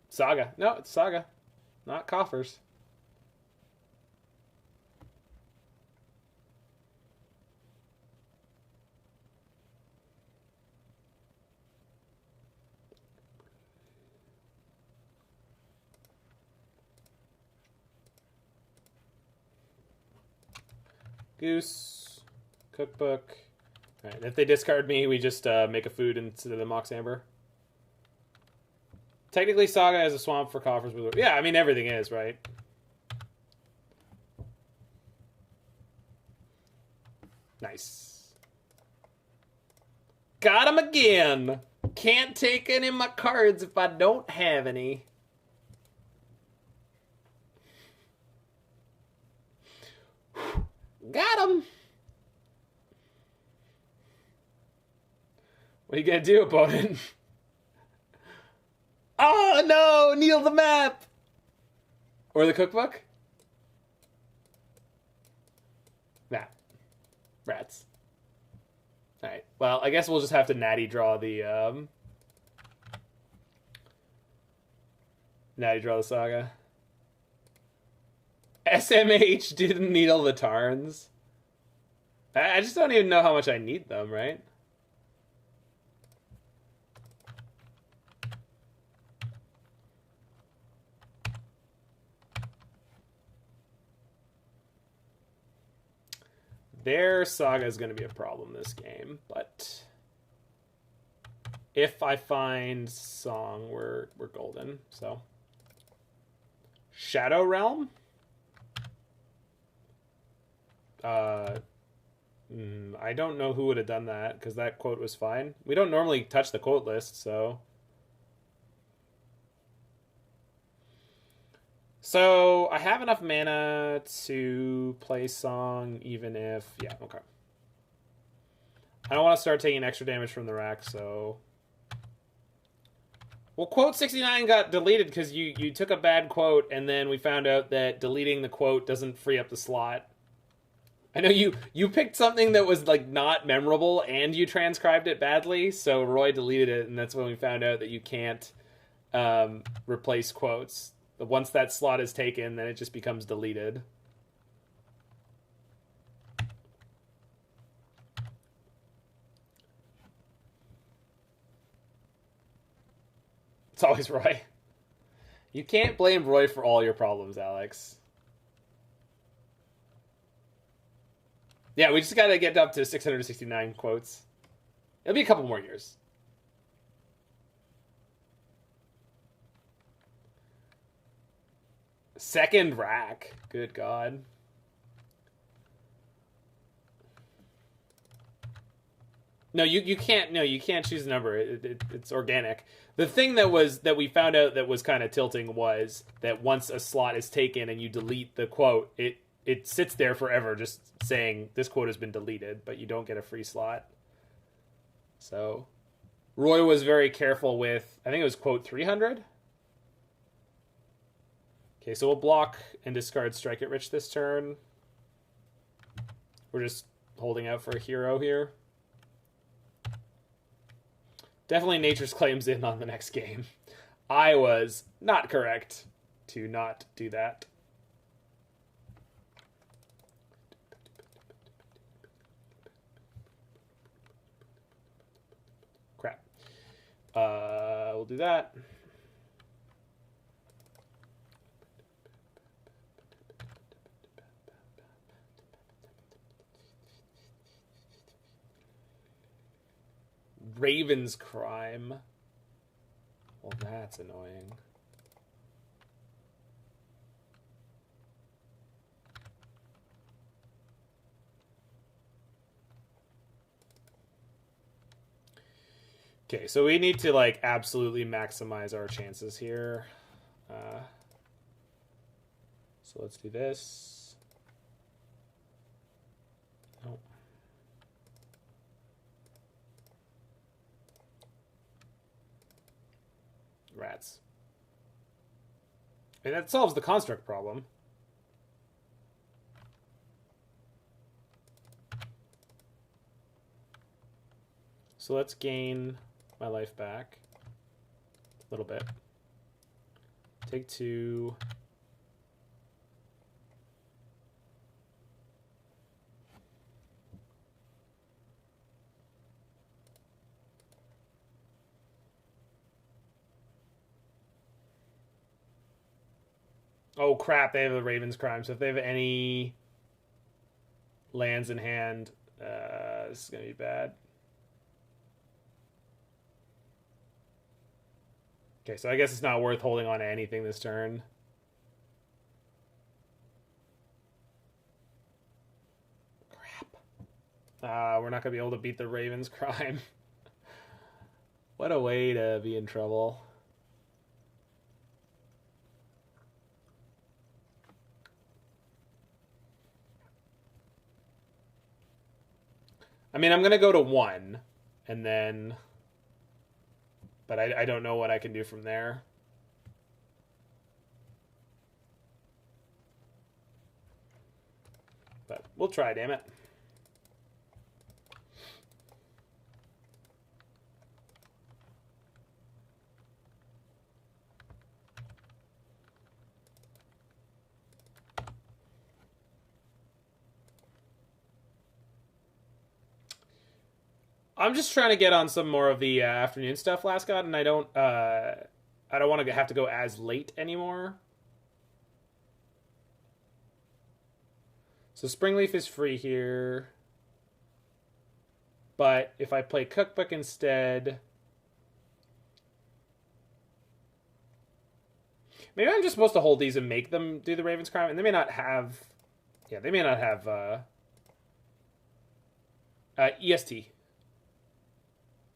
Saga. No, it's Saga. Not coffers. Goose. Cookbook. All right, if they discard me, we just make a food instead of the Mox Amber. Technically, Saga is a swamp for coffers. Yeah, I mean, everything is, right? Nice. Got him again. Can't take any of my cards if I don't have any. Got him. What are you gonna do, opponent? Oh no! Kneel the map! Or the cookbook? Nah. Rats. Alright. Well, I guess we'll just have to natty draw the, natty draw the Saga. SMH didn't needle the Tarns. I just don't even know how much I need them, right? Their Saga is going to be a problem this game, but if I find Song, we're golden. So Shadow Realm. I don't know who would have done that because that quote was fine. We don't normally touch the quote list, so. So I have enough mana to play Song, even if... Yeah, okay. I don't want to start taking extra damage from the rack, so... Well, quote 69 got deleted because you took a bad quote, and then we found out that deleting the quote doesn't free up the slot. I know you picked something that was, like, not memorable, and you transcribed it badly, so Roy deleted it, and that's when we found out that you can't replace quotes. Once that slot is taken, then it just becomes deleted. It's always Roy. You can't blame Roy for all your problems, Alex. Yeah, we just gotta get up to 669 quotes. It'll be a couple more years. Second rack. Good God. No, you can't. No, you can't choose a number. It's organic. The thing that we found out that was kind of tilting was that once a slot is taken and you delete the quote, it sits there forever, just saying this quote has been deleted, but you don't get a free slot. So, Roy was very careful with. I think it was quote 300. Okay, so we'll block and discard Strike It Rich this turn. We're just holding out for a hero here. Definitely Nature's Claims in on the next game. I was not correct to not do that. Crap. We'll do that. Raven's Crime. Well, that's annoying. Okay, so we need to, like, absolutely maximize our chances here. So let's do this. Nope. Rats. And that solves the construct problem. So let's gain my life back a little bit. Take 2. Oh crap, they have the Raven's Crime, so if they have any lands in hand, This is going to be bad. Okay, so I guess it's not worth holding on to anything this turn. Crap. We're not going to be able to beat the Raven's Crime. What a way to be in trouble. I mean, I'm going to go to 1, and then... But I don't know what I can do from there. But we'll try, damn it. I'm just trying to get on some more of the afternoon stuff, Last God, and I don't want to have to go as late anymore. So Springleaf is free here. But if I play Cookbook instead... Maybe I'm just supposed to hold these and make them do the Raven's Crime, and they may not have... Yeah, they may not have... EST.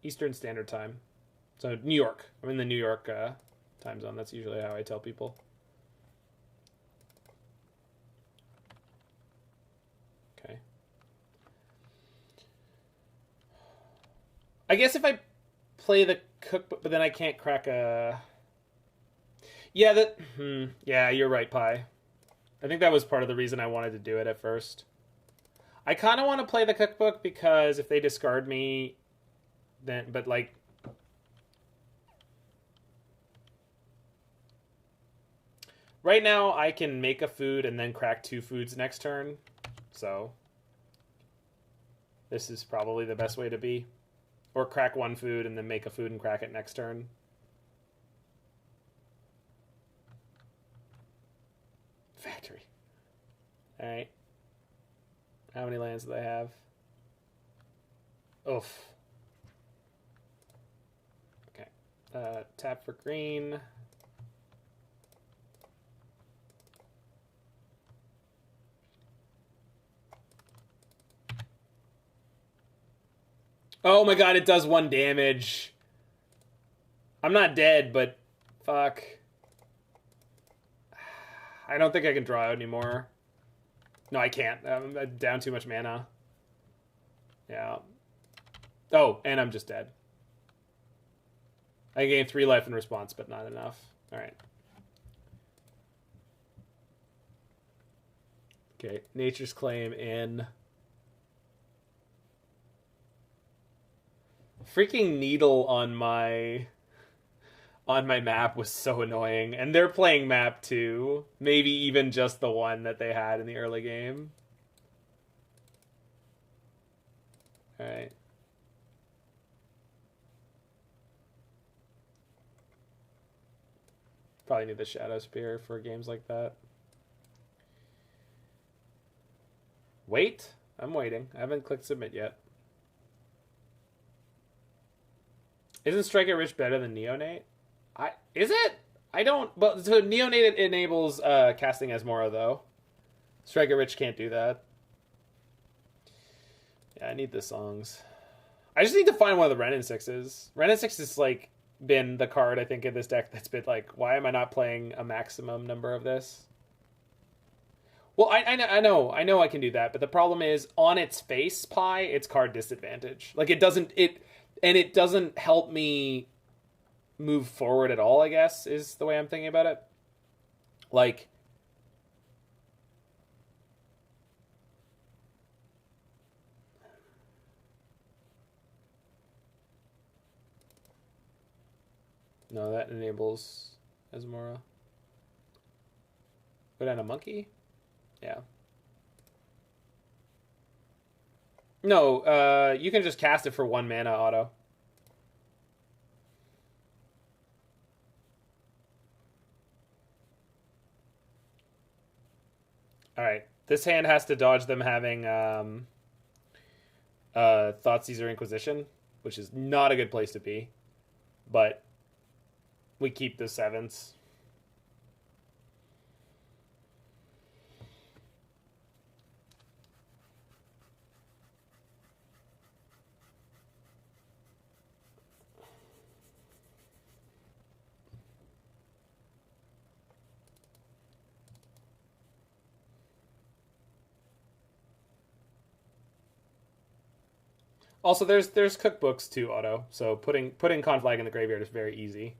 Eastern Standard Time. So New York. I'm in the New York time zone. That's usually how I tell people. Okay. I guess if I play the Cookbook, but then I can't crack a... Yeah, yeah, you're right, Pi. I think that was part of the reason I wanted to do it at first. I kind of want to play the Cookbook because if they discard me... Then, but like, right now I can make a food and then crack 2 foods next turn. So this is probably the best way to be. Or crack 1 food and then make a food and crack it next turn. Factory. All right. How many lands do they have? Oof. Tap for green. Oh my god, it does 1 damage. I'm not dead, but fuck. I don't think I can draw out anymore. No, I can't. I'm down too much mana. Yeah. Oh, and I'm just dead. I gained 3 life in response, but not enough. Alright. Okay, Nature's Claim in. Freaking Needle on my map was so annoying. And they're playing map 2. Maybe even just the one that they had in the early game. Alright. Probably need the Shadowspear for games like that. Wait? I'm waiting. I haven't clicked submit yet. Isn't Strike It Rich better than Neonate? Is it? I don't... But so Neonate enables casting Asmora, though. Strike It Rich can't do that. Yeah, I need the songs. I just need to find one of the Renin 6s. Renin 6 is like... been the card I think in this deck that's been like, why am I not playing a maximum number of this? Well, I know I can do that, but the problem is on its face, Pi, it's card disadvantage. Like it doesn't help me move forward at all, I guess, is the way I'm thinking about it. Like no, that enables Asmora. Go down a monkey? Yeah. No, you can just cast it for 1 mana auto. Alright. This hand has to dodge them having Thoughtseize Inquisition, which is not a good place to be, but we keep the 7s. Also, there's cookbooks too, Otto. So putting Conflag in the graveyard is very easy.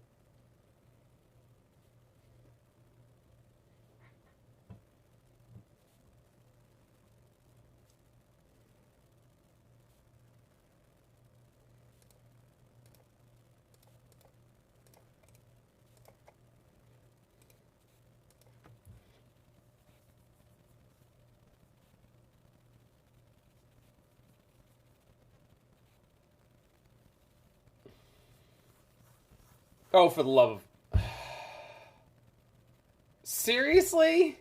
Oh, for the love of... Seriously?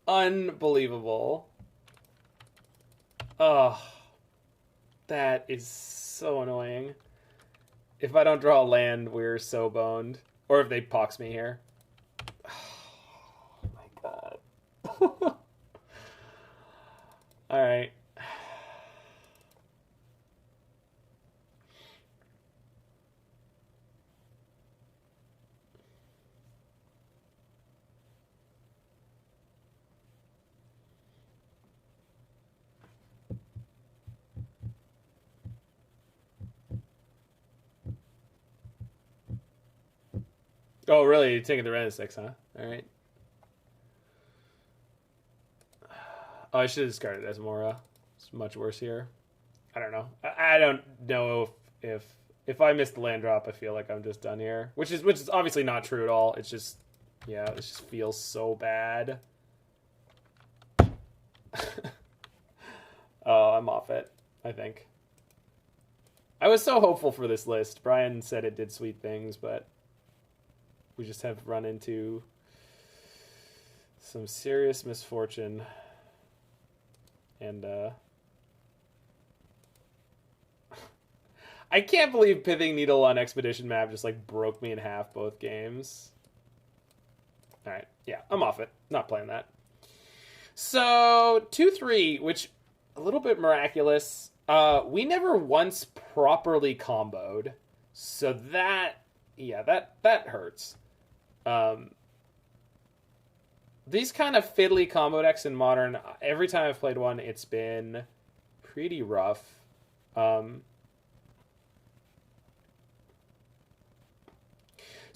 Unbelievable. Oh, that is so annoying. If I don't draw a land, we're so boned. Or if they pox me here. Oh my god. Alright. Oh, really? You're taking the red 6, huh? Alright. Oh, I should have discarded Asmora. It's much worse here. I don't know. I don't know if I miss the land drop, I feel like I'm just done here. Which is obviously not true at all. It's just, yeah, it just feels so bad. Oh, I'm off it, I think. I was so hopeful for this list. Brian said it did sweet things, but we just have run into some serious misfortune. And, I can't believe Pithing Needle on Expedition map just, like, broke me in half both games. Alright, yeah, I'm off it. Not playing that. So, 2-3, which, a little bit miraculous. We never once properly comboed. So that, yeah, that hurts. These kind of fiddly combo decks in Modern, every time I've played one, it's been pretty rough.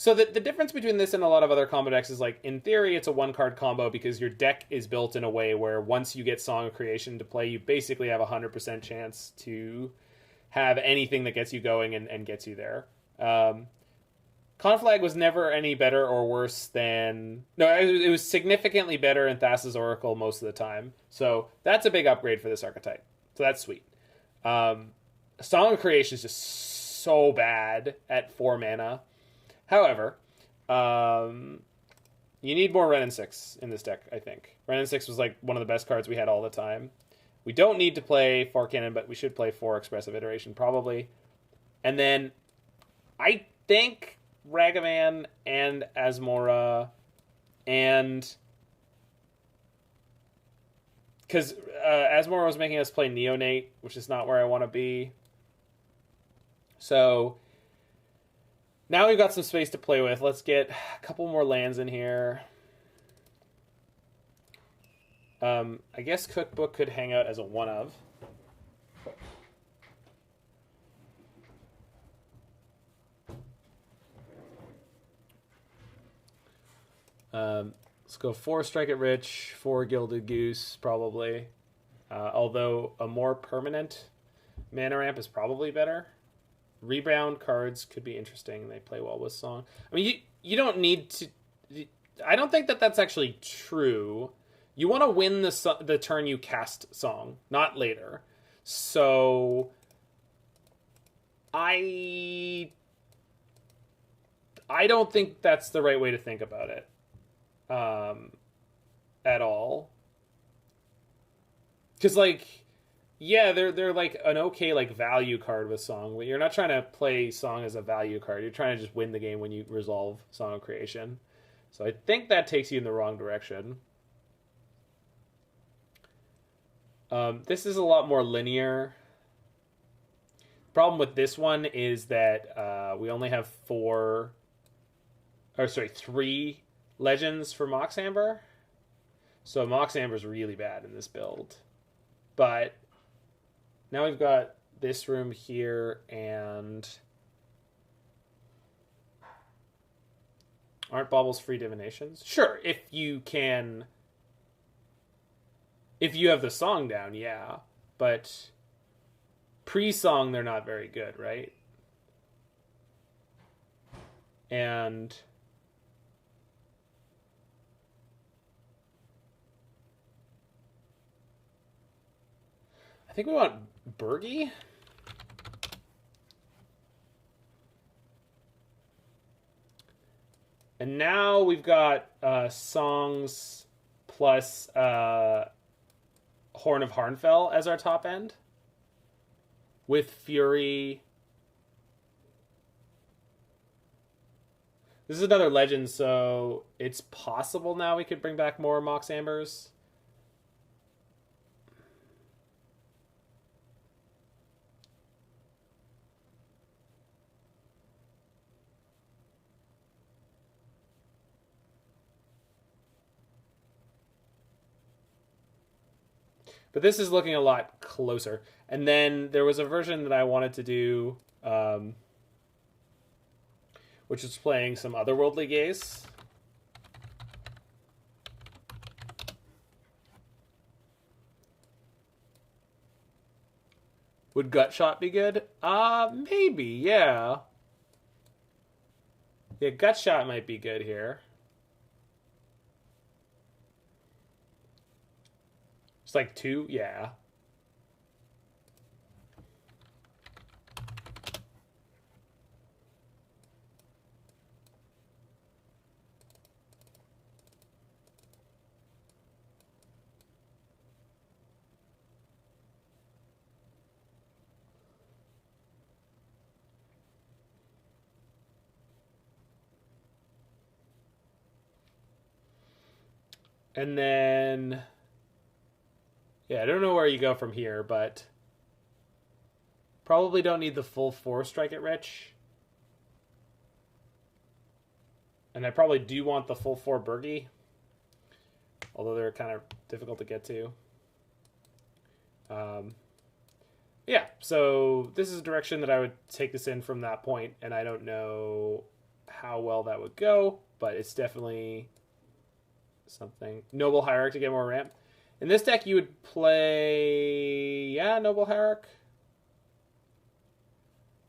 So the difference between this and a lot of other combo decks is, like, in theory, it's a one-card combo because your deck is built in a way where once you get Song of Creation to play, you basically have a 100% chance to have anything that gets you going and gets you there. Conflag was never any better or worse than... No, it was significantly better in Thassa's Oracle most of the time. So that's a big upgrade for this archetype. So that's sweet. Song of Creation is just so bad at 4 mana. However, you need more Ren and 6 in this deck, I think. Ren and 6 was like one of the best cards we had all the time. We don't need to play 4 Kinnan, but we should play 4 Expressive Iteration, probably. And then I think Ragavan and Asmora and... Because Asmora was making us play Neonate, which is not where I want to be. So... Now we've got some space to play with. Let's get a couple more lands in here. I guess Cookbook could hang out as a one of. Let's go 4 Strike It Rich, 4 Gilded Goose, probably. Although a more permanent mana ramp is probably better. Rebound cards could be interesting. They play well with Song. I mean, you don't need to... I don't think that that's actually true. You want to win the turn you cast Song, not later. So... I I don't think that's the right way to think about it at all. Because, like, yeah, they're like an okay like value card with Song. You're not trying to play Song as a value card. You're trying to just win the game when you resolve Song of Creation. So I think that takes you in the wrong direction. This is a lot more linear. The problem with this one is that we only have 3 legends for Mox Amber. So Mox Amber is really bad in this build. But now we've got this room here, and aren't baubles free divinations? Sure, if you have the Song down, yeah. But pre-Song, they're not very good, right? And I think we want Bergie. And now we've got Songs plus Horn of Harnfell as our top end. With Fury. This is another legend, so it's possible now we could bring back more Mox Ambers. But this is looking a lot closer. And then there was a version that I wanted to do, which is playing some otherworldly gaze. Would Gutshot be good? Maybe, yeah. Yeah, Gutshot might be good here. It's like 2, yeah. And then, yeah, I don't know where you go from here, but probably don't need the full 4 Strike It Rich. And I probably do want the full 4 Bergie, although they're kind of difficult to get to. Yeah, so this is a direction that I would take this in from that point, and I don't know how well that would go, but it's definitely something. Noble Hierarch to get more ramp. In this deck, you would play, yeah, Noble Hierarch.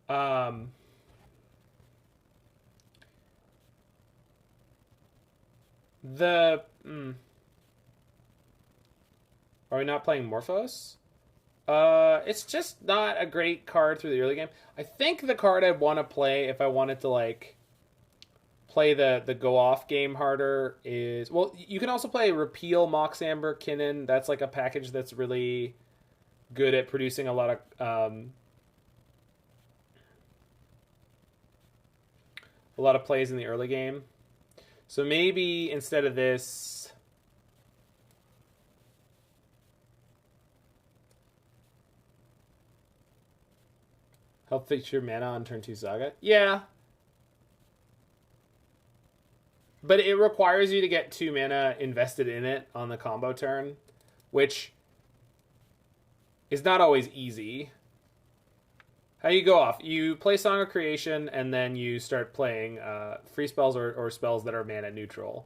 Are we not playing Morphos? It's just not a great card through the early game. I think the card I'd want to play if I wanted to, like, play the go-off game harder is... Well, you can also play Repeal Mox Amber Kinnan. That's like a package that's really good at producing a lot of plays in the early game. So maybe instead of this... Help fix your mana on turn 2 Saga? Yeah. But it requires you to get 2 mana invested in it on the combo turn, which is not always easy. How you go off? You play Song of Creation, and then you start playing free spells or spells that are mana neutral.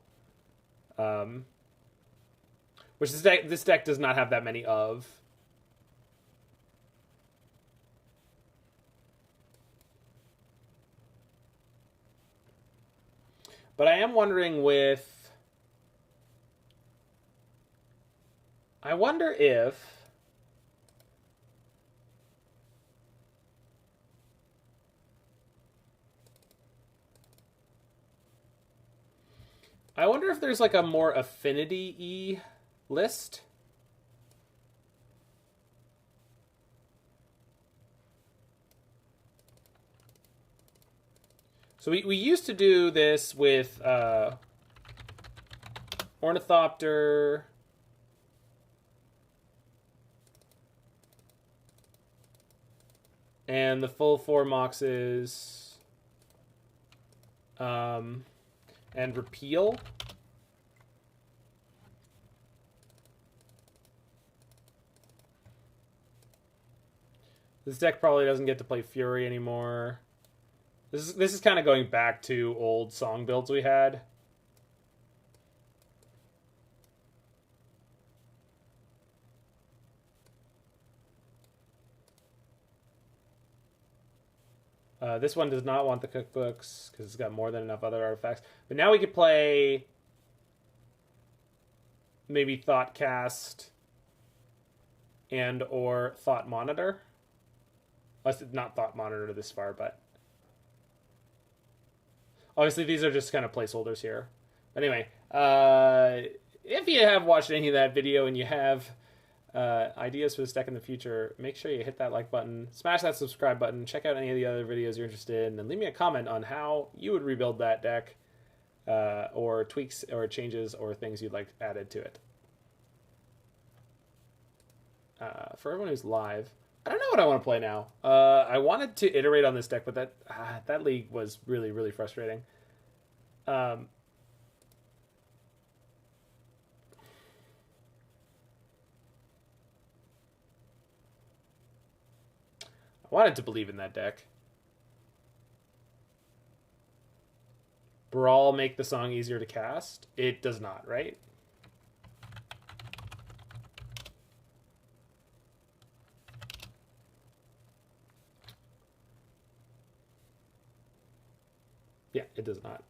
Which this deck does not have that many of. But I am wondering with... I wonder if... I wonder if there's like a more affinity-y list. So we used to do this with Ornithopter, and the full 4 Moxes, and Repeal. This deck probably doesn't get to play Fury anymore. This is kind of going back to old song builds we had. This one does not want the cookbooks because it's got more than enough other artifacts. But now we could play maybe Thoughtcast and or Thought Monitor. Not Thought Monitor this far, but obviously these are just kind of placeholders here. But anyway, if you have watched any of that video and you have ideas for this deck in the future, make sure you hit that like button, smash that subscribe button, check out any of the other videos you're interested in, and leave me a comment on how you would rebuild that deck, or tweaks or changes or things you'd like added to it. For everyone who's live, I don't know what I want to play now. I wanted to iterate on this deck, but that league was really, really frustrating. I wanted to believe in that deck. Brawl make the song easier to cast? It does not, right? Yeah, it does not.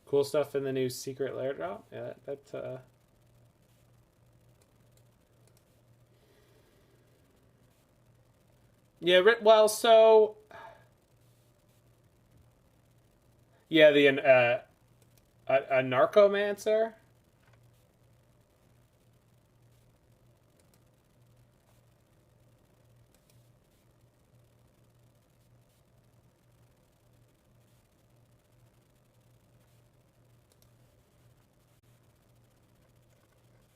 Cool stuff in the new secret lair drop. Yeah, yeah, well, so yeah, a narcomancer.